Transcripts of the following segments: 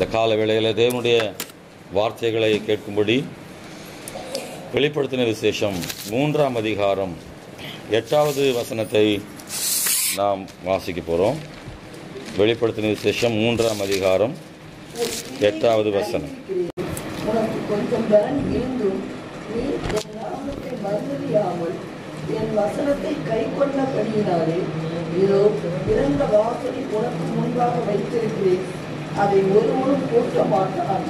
இந்த கால வேளையில் தேவனுடைய வார்த்தைகளை கேட்கும்படி வெளிப்படுத்தின விசேஷம் 3ஆம் அதிகாரம் 8வது வசனத்தை நாம் வாசிக்க போகிறோம். வெளிப்படுத்தின விசேஷம் 3ஆம் அதிகாரம் 8வது வசனம். உனக்கு கொஞ்சம் பலன் இருந்தும் நீ என் நாமத்தை மறந்தறியாமல் என் வசனத்தை கை கொண்டபடியினாலே இதோ திறந்த வாசலை உனக்கு முன்பாக வைத்திருக்கிறேன், அதை ஒருவரும் கூட்ட மாட்டான்.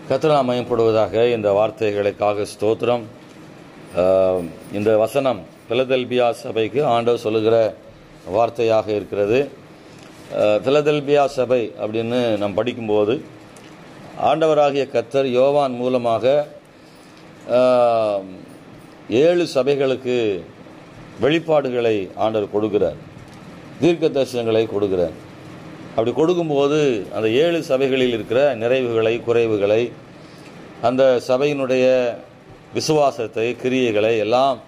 கர்த்தர் மகிமைப்படுவதாக. இந்த வார்த்தைகளுக்காக ஸ்தோத்திரம். இந்த வசனம் பிலதெல்பியா சபைக்கு ஆண்டவர் சொல்லுகிற வார்த்தையாக இருக்கிறது. பிலதெல்பியா சபை அப்படின்னு நாம் படிக்கும்போது ஆண்டவராகிய கர்த்தர் யோவான் மூலமாக 7 சபைகளுக்கு வெளிப்பாடுகளை ஆண்டவர் கொடுக்கிறார், தீர்க்க தரிசனங்களை கொடுக்கிறார். அப்படி கொடுக்கும்போது அந்த 7 சபைகளில் இருக்கிற நிறைவுகளை, குறைவுகளை, அந்த சபையினுடைய விசுவாசத்தை, கிரியைகளை எல்லாம்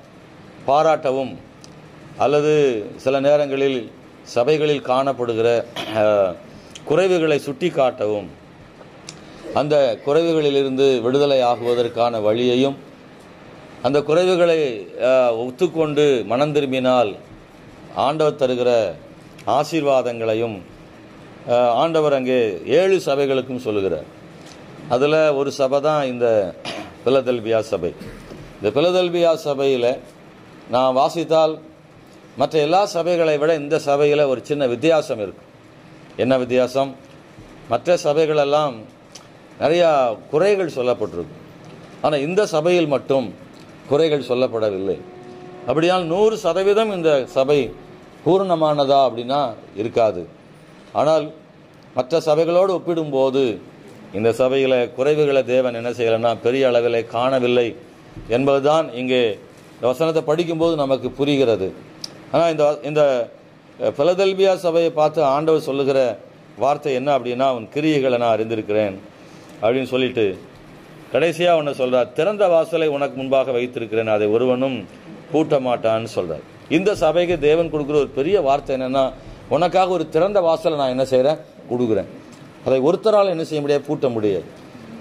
பாராட்டவும் அல்லது சில நேரங்களில் சபைகளில் காணப்படுகிற குறைவுகளை சுட்டி காட்டவும், அந்த குறைவுகளிலிருந்து விடுதலை ஆகுவதற்கான வழியையும், அந்த குறைவுகளை ஒத்துக்கொண்டு மனம் திரும்பினால் ஆண்டவர் தருகிற ஆசீர்வாதங்களையும் ஆண்டவர் அங்கே 7 சபைகளுக்கும் சொல்லுகிறார். அதில் ஒரு சபை தான் இந்த பிலதெல்பியா சபை. இந்த பிலதெல்பியா சபையில் நான் வாசித்தால் மற்ற எல்லா சபைகளை விட இந்த சபையில் ஒரு சின்ன வித்தியாசம் இருக்கு. என்ன வித்தியாசம்? மற்ற சபைகளெல்லாம் நிறையா குறைகள் சொல்லப்பட்டிருக்கு, ஆனால் இந்த சபையில் மட்டும் குறைகள் சொல்லப்படவில்லை. அப்படியால் 100% இந்த சபை பூர்ணமானதா அப்படின்னா இருக்காது. ஆனால் மற்ற சபைகளோடு ஒப்பிடும்போது இந்த சபையில் குறைவுகளை தேவன் என்ன செய்யலைன்னா பெரிய அளவில் காணவில்லை என்பதுதான் இங்கே வசனத்தை படிக்கும்போது நமக்கு புரிகிறது. ஆனால் இந்த பிலதெல்பியா சபையை பார்த்து ஆண்டவர் சொல்லுகிற வார்த்தை என்ன அப்படின்னா, உன் கிரியைகளை நான் அறிந்திருக்கிறேன் அப்படின்னு சொல்லிட்டு கடைசியாக ஒன்று சொல்கிறார், திறந்த வாசலை உனக்கு முன்பாக வைத்திருக்கிறேன், அதை ஒருவனும் பூட்ட மாட்டான்னு சொல்கிறார். இந்த சபைக்கு தேவன் கொடுக்குற ஒரு பெரிய வார்த்தை என்னென்னா, உனக்காக ஒரு திறந்த வாசலை நான் என்ன செய்கிறேன், கொடுக்குறேன். அதை ஒருத்தரால் என்ன செய்ய முடியாது, பூட்ட முடியாது.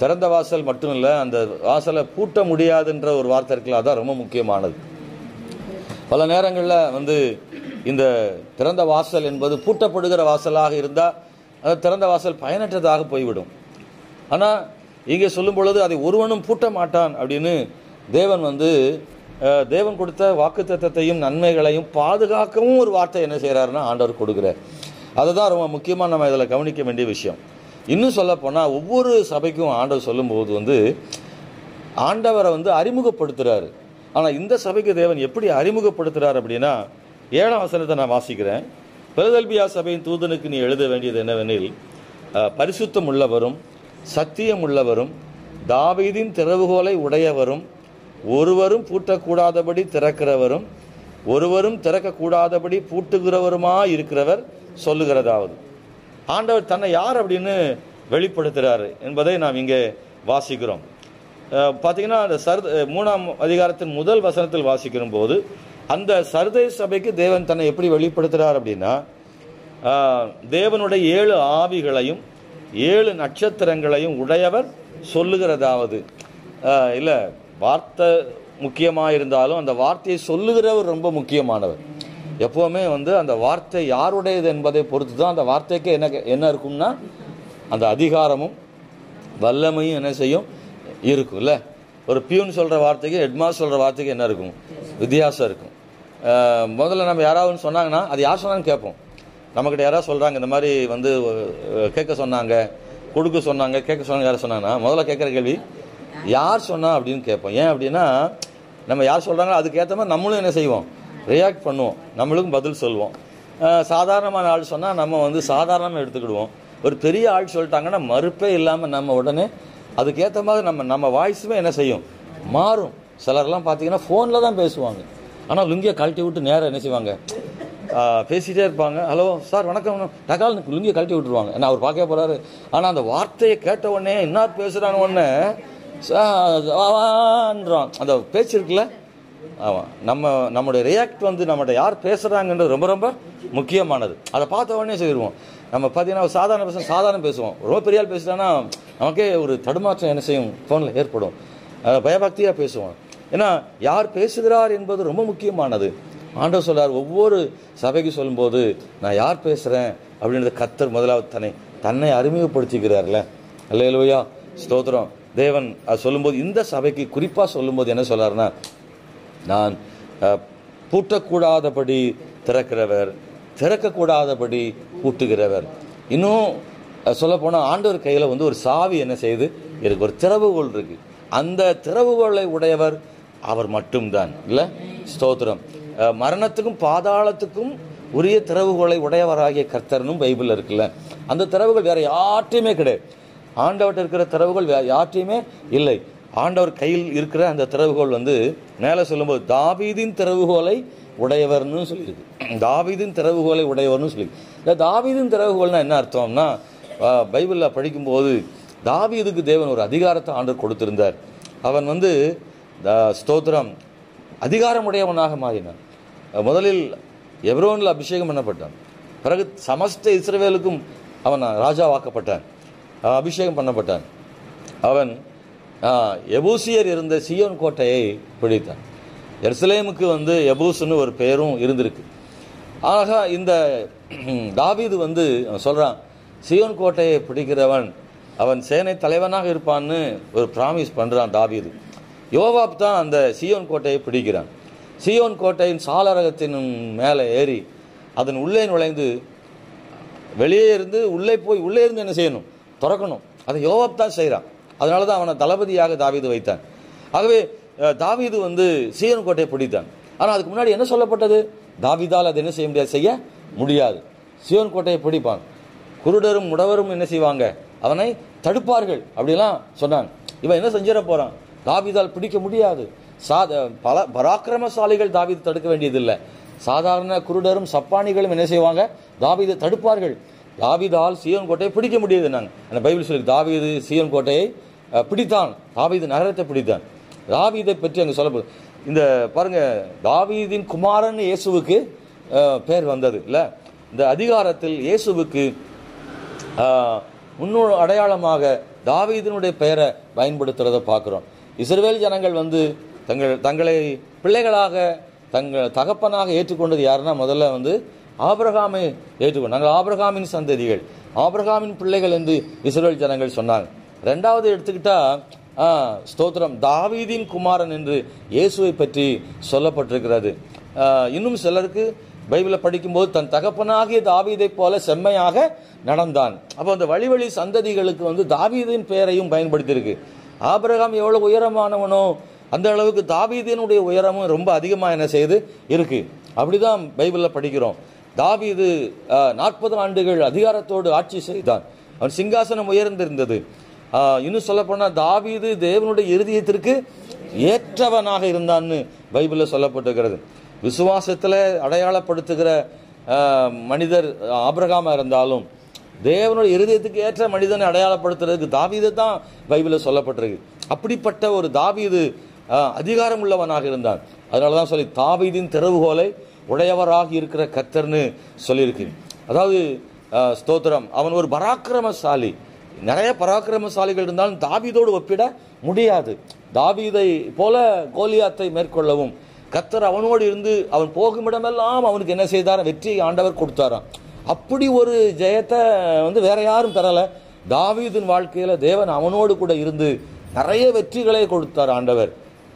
திறந்த வாசல் மட்டும் இல்லை, அந்த வாசலை பூட்ட முடியாதுன்ற ஒரு வார்த்தை இருக்குல்ல, அதான் ரொம்ப முக்கியமானது. பல நேரங்களில் இந்த திறந்த வாசல் என்பது பூட்டப்படுகிற வாசலாக இருந்தால் அந்த திறந்த வாசல் பயனற்றதாக போய்விடும். ஆனால் இங்கே சொல்லும் பொழுது அதை ஒருவனும் பூட்ட மாட்டான் அப்படின்னு தேவன் கொடுத்த வாக்குத்தத்தத்தையும் நன்மைகளையும் பாதுகாக்கவும் ஒரு வார்த்தை என்ன செய்கிறாருன்னா ஆண்டவர் கொடுக்குறார். அதுதான் ரொம்ப முக்கியமாக நம்ம இதில் கவனிக்க வேண்டிய விஷயம். இன்னும் சொல்ல போனால் ஒவ்வொரு சபைக்கும் ஆண்டவர் சொல்லும்போது ஆண்டவரை அறிமுகப்படுத்துகிறாரு. ஆனால் இந்த சபைக்கு தேவன் எப்படி அறிமுகப்படுத்துகிறார் அப்படின்னா, 7ஆம் வசனத்தை நான் வாசிக்கிறேன். பிலதெல்பியா சபையின் தூதனுக்கு நீ எழுத வேண்டியது என்னவெனில், பரிசுத்தம் உள்ளவரும் சத்தியம் உள்ளவரும் தாவீதின் திறவுகோலை உடையவரும் ஒருவரும் பூட்டக்கூடாதபடி திறக்கிறவரும் ஒருவரும் திறக்கக்கூடாதபடி பூட்டுகிறவருமாய் இருக்கிறவர் சொல்லுகிறதாவது. ஆண்டவர் தன்னை யார் அப்படின்னு வெளிப்படுத்துகிறாரு என்பதை நாம் இங்கே வாசிக்கிறோம். பார்த்தீங்கன்னா அந்த 3ஆம் அதிகாரத்தின் முதல் வசனத்தில் வாசிக்கிற போது அந்த சர்தை சபைக்கு தேவன் தன்னை எப்படி வெளிப்படுத்துகிறார் அப்படின்னா, தேவனுடைய 7 ஆவிகளையும் 7 நட்சத்திரங்களையும் உடையவர் சொல்லுகிறதாவது. இல்லை, வார்த்தை முக்கியமாக இருந்தாலும் அந்த வார்த்தையை சொல்லுகிறவர் ரொம்ப முக்கியமானவர். எப்போவுமே அந்த வார்த்தை யாருடையது என்பதை பொறுத்து தான் அந்த வார்த்தைக்கு என்ன இருக்கும்னா அந்த அதிகாரமும் வல்லமையும் என்ன செய்யும் இருக்கும். இல்லை, ஒரு பியூன் சொல்கிற வார்த்தைக்கு ஹெட்மாஸ்டர் சொல்கிற வார்த்தைக்கு என்ன இருக்கும், வித்தியாசம் இருக்கும். முதல்ல நம்ம யாராவது சொன்னாங்கன்னா அது யார் சொன்னான்னு கேட்போம். நம்மக்கிட்ட யாராவது சொல்கிறாங்க இந்த மாதிரி கேட்க சொன்னாங்க, கொடுக்க சொன்னாங்க, கேட்க சொன்னாங்க, யாரை சொன்னாங்கன்னா முதல்ல கேட்குற கேள்வி யார் சொன்னா அப்படின்னு கேட்போம். ஏன் அப்படின்னா நம்ம யார் சொல்கிறாங்களோ அதுக்கேற்ற மாதிரி நம்மளும் என்ன செய்வோம், ரியாக்ட் பண்ணுவோம், நம்மளுக்கும் பதில் சொல்லுவோம். சாதாரணமான ஆள் சொன்னால் நம்ம சாதாரணமாக எடுத்துக்கிடுவோம். ஒரு பெரிய ஆள் சொல்லிட்டாங்கன்னா மறுப்பே இல்லாமல் நம்ம உடனே அதுக்கேற்ற மாதிரி நம்ம வாய்ஸுமே என்ன செய்யும், மாறும். சிலர்லாம் பார்த்தீங்கன்னா ஃபோனில் தான் பேசுவாங்க, ஆனால் லுங்கியை கழட்டி விட்டு நேரம் என்ன செய்வாங்க, பேசிகிட்டே இருப்பாங்க. ஹலோ சார் வணக்கம், டகால் லுங்கியை கழட்டி விட்டுருவாங்க. ஏன்னா அவர் பார்க்க போகிறாரு. ஆனால் அந்த வார்த்தையை கேட்ட உடனே என்ன பேசுகிறான்னு உடனே அந்த பேச்சு இருக்குல்ல, ஆமாம், நம்முடைய ரியாக்ட் நம்மகிட்ட யார் பேசுகிறாங்கன்றது ரொம்ப ரொம்ப முக்கியமானது. அதை பார்த்த உடனே செய்வோம். நம்ம பார்த்தீங்கன்னா சாதாரண பர்சன் சாதாரண பேசுவோம், ரொம்ப பெரிய ஆள் பேசிட்டான்னா நமக்கே ஒரு தடுமாற்றம் என்ன செய்யும், ஃபோனில் ஏற்படும். பயபக்தியாக பேசுவோம். ஏன்னா யார் பேசுகிறார் என்பது ரொம்ப முக்கியமானது. ஆண்டவர் சொல்றார், ஒவ்வொரு சபைக்கு சொல்லும்போது நான் யார் பேசுகிறேன் அப்படின்றத கர்த்தர் முதலாவது தன்னை அறிமுகப்படுத்திக்கிறார்ல. அல்லேலூயா, ஸ்தோத்திரம். தேவன் சொல்லும்போது இந்த சபைக்கு குறிப்பாக சொல்லும்போது என்ன சொல்றாருன்னா, நான் பூட்டக்கூடாதபடி திறக்கிறவர், திறக்கக்கூடாதபடி பூட்டுகிறவர். இன்னும் சொல்ல போனால் ஆண்டவர் கையில் ஒரு சாவி என்ன செய்யுது இருக்கு, ஒரு திறவுகோல் இருக்கு. அந்த திறவுகோலை உடையவர் அவர் மட்டும்தான். இல்லை, ஸ்தோத்திரம். மரணத்துக்கும் பாதாளத்துக்கும் உரிய திறவுகோலை உடையவராகிய கர்த்தர்னும் பைபிள் இருக்குல்ல. அந்த திறவுகள் வேற யார்ட்டையுமே கிடையாது. ஆண்டவர்கிட்ட இருக்கிற திறவுகள் யார்ட்டையுமே இல்லை. ஆண்டவர் கையில் இருக்கிற அந்த திறவுகோல் மேலே சொல்லும்போது தாவீதின் திறவுகோலை உடையவர்னு சொல்லியிருக்கு. தாவீதின் திறவுகோலை உடையவர்னு சொல்லி. இந்த தாவீதின் திறவுகோல்னா என்ன அர்த்தம்னா, பைபிளில் படிக்கும்போது தாவீதுக்கு தேவன் ஒரு அதிகாரத்தை ஆண்டவர் கொடுத்திருந்தார். அவன் ஸ்தோத்திரம் அதிகாரமுடையவனாக மாறினான். முதலில் எப்ரோனில் அபிஷேகம் பண்ணப்பட்டான். பிறகு சமஸ்த இஸ்ரவேலுக்கும் அவன் ராஜாவாக்கப்பட்டான், அபிஷேகம் பண்ணப்பட்டான். அவன் எபூசியர் இருந்த சீயோன் கோட்டையை பிடித்தான். எருசலேமுக்கு எபூஸ்னு ஒரு பெயரும் இருந்திருக்கு. ஆக இந்த தாவீது சொல்கிறான், சீயோன் கோட்டையை பிடிக்கிறவன் அவன் சேனை தலைவனாக இருப்பான்னு ஒரு ப்ராமிஸ் பண்ணுறான் தாவீது. யோவாப் தான் அந்த சீயோன் கோட்டையை பிடிக்கிறான். சீயோன் கோட்டையின் சாளரகத்தின் மேலே ஏறி அதன் உள்ளே நுழைந்து வெளியே இருந்து உள்ளே இருந்து என்ன செய்யணும், திறக்கணும். அதை யோவாப் தான் செய்கிறான். அதனால தான் அவனை தளபதியாக தாவீது வைத்தான். ஆகவே தாவீது சீயோன் கோட்டையை பிடித்தான். ஆனால் அதுக்கு முன்னாடி என்ன சொல்லப்பட்டது, தாவீதால் அது என்ன செய்ய முடியாது. சீயோன் கோட்டையை பிடிப்பான், குருடரும் முடவரும் என்ன செய்வாங்க, அவனை தடுப்பார்கள் அப்படிலாம் சொன்னாங்க. இவன் என்ன செஞ்சிட போறான், தாவீதால் பிடிக்க முடியாது. பல பராக்கிரமசாலிகள் தாவீது தடுக்க வேண்டியதில்லை. சாதாரண குருடரும் சப்பானிகளும் என்ன செய்வாங்க, தாவீதை தடுப்பார்கள். தாவீதால் சீயோன் கோட்டையை பிடிக்க முடியாது. நாங்கள் பைபிள் சொல்லி தாவீது சீயோன் கோட்டையை பிடித்தான், தாவீது நகரத்தை பிடித்தான். தாவீதை பற்றி அங்கே சொல்லப்படுது. இந்த பாருங்க, தாவீதின் குமாரன் இயேசுவுக்கு பேர் வந்தது இல்லை. இந்த அதிகாரத்தில் இயேசுவுக்கு முன்னோடு அடையாளமாக தாவீதினுடைய பெயரை பயன்படுத்துறதை பார்க்குறோம். இஸ்ரவேல் ஜனங்கள் தங்களை பிள்ளைகளாக தங்கள் தகப்பனாக ஏற்றுக்கொண்டது யாருன்னா, முதல்ல ஆபிரகாமை ஏற்றுக்கொண்டு நாங்கள் ஆபிரகாமின் சந்ததிகள், ஆபிரகாமின் பிள்ளைகள் என்று இஸ்ரவேல் ஜனங்கள் சொன்னாங்க. ரெண்டாவது எடுத்துக்கிட்டா ஸ்தோத்திரம் தாவீதின் குமாரன் என்று இயேசுவை பற்றி சொல்லப்பட்டிருக்கிறது. இன்னும் சிலருக்கு பைபிளை படிக்கும்போது தன் தகப்பனாகிய தாவீதை போல செம்மையாக நடந்தான். அப்போ அந்த வழி சந்ததிகளுக்கு தாவீதின் பெயரையும் பயன்படுத்தியிருக்கு. ஆபிரகாம் எவ்வளவு உயரமானவனோ அந்த அளவுக்கு தாவீதினுடைய உயரமும் ரொம்ப அதிகமாக என்ன செய்து இருக்கு. அப்படிதான் பைபிளில் படிக்கிறோம். தாவீது 40 ஆண்டுகள் அதிகாரத்தோடு ஆட்சி செய்தான். அவன் சிங்காசனம் உயர்ந்திருந்தது. இன்னும் சொல்ல போனால் தாவீது தேவனுடைய இருதயத்திற்கு ஏற்றவனாக இருந்தான்னு பைபிளில் சொல்லப்பட்டிருக்கிறது. விசுவாசத்தில் அடையாளப்படுத்துகிற மனிதர் ஆபிரகாமா இருந்தாலும் தேவனுடைய இருதயத்துக்கு ஏற்ற மனிதனை அடையாளப்படுத்துறதுக்கு தாவீது தான் பைபிளில் சொல்லப்பட்டிருக்கு. அப்படிப்பட்ட ஒரு தாவீது அதிகாரம் உள்ளவனாக இருந்தான். அதனால தான் சொல்லி தாவீதின் திறவுகோலை உடையவராக இருக்கிற கர்த்தர்னு சொல்லியிருக்கு. அதாவது ஸ்தோத்திரம், அவன் ஒரு பராக்கிரமசாலி. நிறைய பராக்கிரமசாலிகள் இருந்தாலும் தாவீதோடு ஒப்பிட முடியாது. தாவீதை போல கோலியாத்தை மேற்கொள்ளவும் கர்த்தர் அவனோடு இருந்து அவன் போகுமிடமெல்லாம் அவனுக்கு என்ன செய்தார், வெற்றியை ஆண்டவர் கொடுத்தாராம். அப்படி ஒரு ஜெயத்தை வேற யாரும் தரல. தாவீதின் வாழ்க்கையில தேவன் அவனோடு கூட இருந்து நிறைய வெற்றிகளை கொடுத்தார் ஆண்டவர்.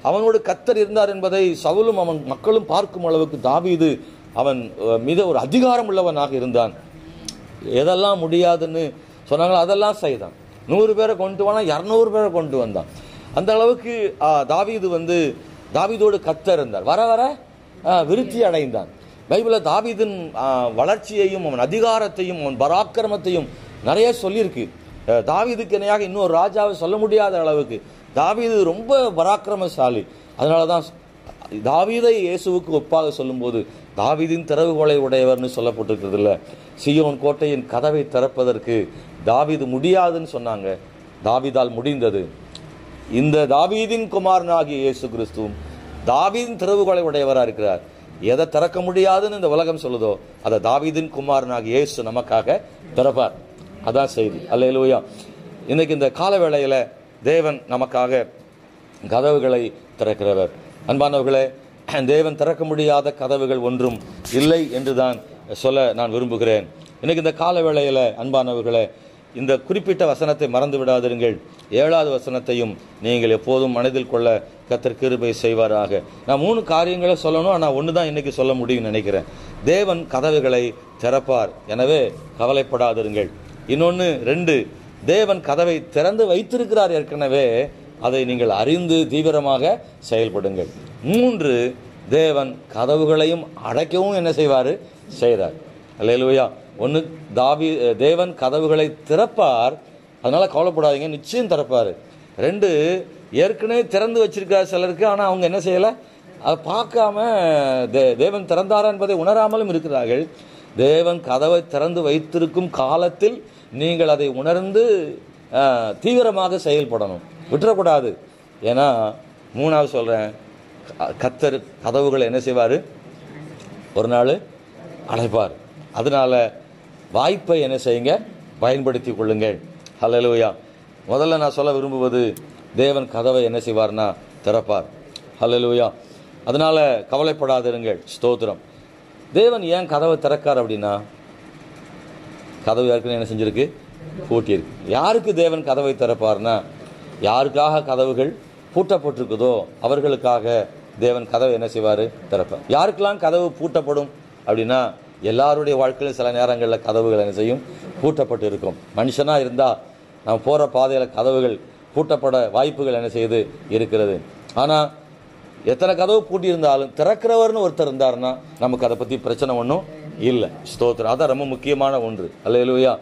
அவனோடு கர்த்தர் இருந்தார் என்பதை சவுலும் அவன் மக்களும் பார்க்கும் அளவுக்கு தாவீது அவன் மிக ஒரு அதிகாரம் உள்ளவனாக இருந்தான். எதெல்லாம் முடியாதுன்னு சொன்னாங்களோ அதெல்லாம் செய்தான். 100 பேரை கொண்டு வந்தான், 200 பேரை கொண்டு வந்தான். அந்த அளவுக்கு தாவீதோடு கர்த்தர் இருந்தார். வர வர விருத்தி அடைந்தான். பைபிளில் தாவீதின் வளர்ச்சியையும் அவன் அதிகாரத்தையும் அவன் பராக்கிரமத்தையும் நிறைய சொல்லியிருக்கு. தாவீதுக்கு இணையாக இன்னொரு ராஜாவை சொல்ல முடியாத அளவுக்கு தாவீது ரொம்ப பராக்கிரமசாலி. அதனால தான் தாவீதை இயேசுவுக்கு ஒப்பாக சொல்லும்போது தாவீதின் திறவுகோலை உடையவர்னு சொல்லப்பட்டிருக்கிறது இல்லை. சீயோன் கோட்டையின் கதவை திறப்பதற்கு தாவீது முடியாதுன்னு சொன்னாங்க, தாவீதால் முடிந்தது. இந்த தாவீதின் குமாரனாகிய இயேசு கிறிஸ்துவும் தாவீதின் திறவுகோலை உடையவராக இருக்கிறார். எதை திறக்க முடியாதுன்னு இந்த உலகம் சொல்லுதோ அதை தாவீதின் குமாரனாகிய இயேசு நமக்காக திறப்பார். அதான் செய்தி. அல்லேலூயா. இன்னைக்கு இந்த கால வேளையில தேவன் நமக்காக கதவுகளை திறக்கிறவர். அன்பானவர்களே, தேவன் திறக்க முடியாத கதவுகள் ஒன்றும் இல்லை என்றுதான் சொல்ல நான் விரும்புகிறேன். இன்னைக்கு இந்த கால வேளையில அன்பானவர்களே, இந்த குறிப்பிட்ட வசனத்தை மறந்து விடாதிருங்கள். 7வது வசனத்தையும் நீங்கள் எப்போதும் மனதில் கொள்ள கர்த்தர் கிருபை செய்வாராக. நான் 3 காரியங்களை சொல்லணும், ஆனால் ஒன்று தான் இன்னைக்கு சொல்ல முடியும்னு நினைக்கிறேன். தேவன் கதவுகளை திறப்பார், எனவே கவலைப்படாதிருங்கள். இன்னொன்று 2, தேவன் கதவை திறந்து வைத்திருக்கிறார் ஏற்கனவே, அதை நீங்கள் அறிந்து தீவிரமாக செயல்படுங்கள். 3, தேவன் கதவுகளையும் அடைக்கவும் என்ன செய்வார்? செய்கிறார். அல்லேலூயா. 1, தேவன் கதவுகளை திறப்பார், அதனால கவலைப்படாதீங்க, நிச்சயம் திறப்பார். 2, ஏற்கனவே திறந்து வச்சிருக்கார் சிலருக்கு, ஆனால் அவங்க என்ன செய்யலை, அதை பார்க்காம தேவன் திறந்தாரா என்பதை உணராமலும் இருக்கிறார்கள். தேவன் கதவை திறந்து வைத்திருக்கும் காலத்தில் நீங்கள் அதை உணர்ந்து தீவிரமாக செயல்படணும், விட்டுறக்கூடாது. ஏன்னா 3வது சொல்றேன், கர்த்தர் கதவுகளை என்ன செய்வார்? ஒரு நாள் அடைப்பார். அதனால வாய்ப்பை என்ன செய்யுங்க? பயன்படுத்தி கொள்ளுங்கள். ஹல்லேலூயா. முதல்ல நான் சொல்ல விரும்புவது, தேவன் கதவை என்ன செய்வார்னா திறப்பார். ஹல்லேலூயா. அதனால கவலைப்படாதிருங்கள். ஸ்தோத்திரம். தேவன் ஏன் கதவை திறக்கார் அப்படின்னா, கதவு யாருக்குன்னு என்ன செஞ்சிருக்கு? பூட்டியிருக்கு. யாருக்கு தேவன் கதவை திறப்பார்னா, யாருக்காக கதவுகள் பூட்டப்பட்டிருக்குதோ அவர்களுக்காக தேவன் கதவை என்ன செய்வார்? திறப்பார். யாருக்கெல்லாம் கதவு பூட்டப்படும் அப்படின்னா, எல்லாருடைய வாழ்க்கையில் சில நேரங்களில் கதவுகள் என்ன செய்யும்? பூட்டப்பட்டு இருக்கும். மனுஷனாக இருந்தால் நம்ம போகிற பாதையில் கதவுகள் பூட்டப்பட வாய்ப்புகள் என்ன செய்யுது? இருக்கிறது. ஆனால் எத்தனை கதவு பூட்டியிருந்தாலும் திறக்கிறவர்னு ஒருத்தர் இருந்தாருன்னா நமக்கு அதை பற்றி பிரச்சனை ஒன்றும் இல்லை. ஸ்தோத்திரம். அதான் ரொம்ப முக்கியமான ஒன்று. அல்லேலூயா.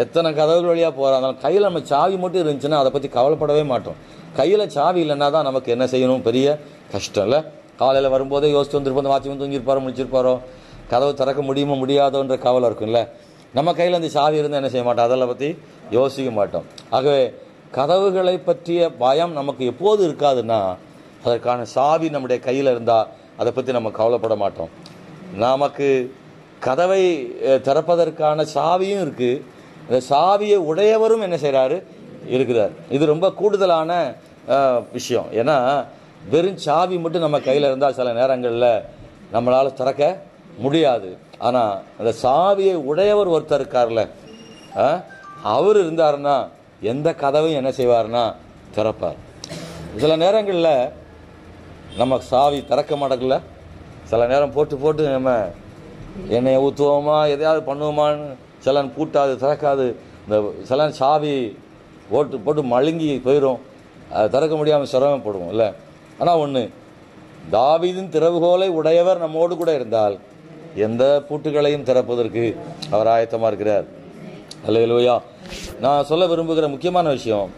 எத்தனை கதவுகள் வழியாக போகிறாலும் கையில் நம்ம சாவி மட்டும் இருந்துச்சுன்னா அதை பற்றி கவலைப்படவே மாட்டோம். கையில் சாவி இல்லைன்னா தான் நமக்கு என்ன செய்யணும்? பெரிய கஷ்டம் இல்லை. காலையில் வரும்போதே யோசிச்சு வந்துருப்போம், வாட்சி வந்து தூங்கியிருப்பாரோ முடிச்சிருப்பாரோ, கதவை திறக்க முடியுமோ முடியாதோன்ற கவலை இருக்கும்ல. நம்ம கையில் அந்த சாவி இருந்தால் என்ன செய்ய மாட்டோம்? அதெல்லாம் பற்றி யோசிக்க மாட்டோம். ஆகவே கதவுகளை பற்றிய பயம் நமக்கு எப்போது இருக்காதுன்னா, அதற்கான சாவி நம்முடைய கையில் இருந்தால் அதை பற்றி நம்ம கவலைப்பட மாட்டோம். நமக்கு கதவை திறப்பதற்கான சாவியும் இருக்குது, அந்த சாவியை உடையவரும் என்ன செய்கிறாரு? இருக்கிறார். இது ரொம்ப கூடுதலான விஷயம். ஏன்னா வெறும் சாவி மட்டும் நம்ம கையில் இருந்தால் சில நேரங்களில் நம்மளால் திறக்க முடியாது. ஆனால் அந்த சாவியை உடையவர் ஒருத்தர் இருக்கார்ல, அவர் இருந்தாருன்னா எந்த கதவையும் என்ன செய்வார்னா திறப்பார். சில நேரங்களில் நம்ம சாவி திறக்க மாட்டேங்கல, சில நேரம் போட்டு நம்ம எண்ணெயை ஊற்றுவோமா எதையாவது பண்ணுவோமான்னு சில பூட்டாது திறக்காது. இந்த சில சாவி போட்டு மழுங்கி போயிடும், அது திறக்க முடியாமல் சிரமப்படுவோம் இல்லை. ஆனால் ஒன்று, தாவீதின் திறவுகோலை உடையவர் நம்மோடு கூட இருந்தால் எந்த பூட்டுகளையும் திறப்பதற்கு அவர் ஆயத்தமாக இருக்கிறார். அல்லேலூயா. நான் சொல்ல விரும்புகிற முக்கியமான விஷயம்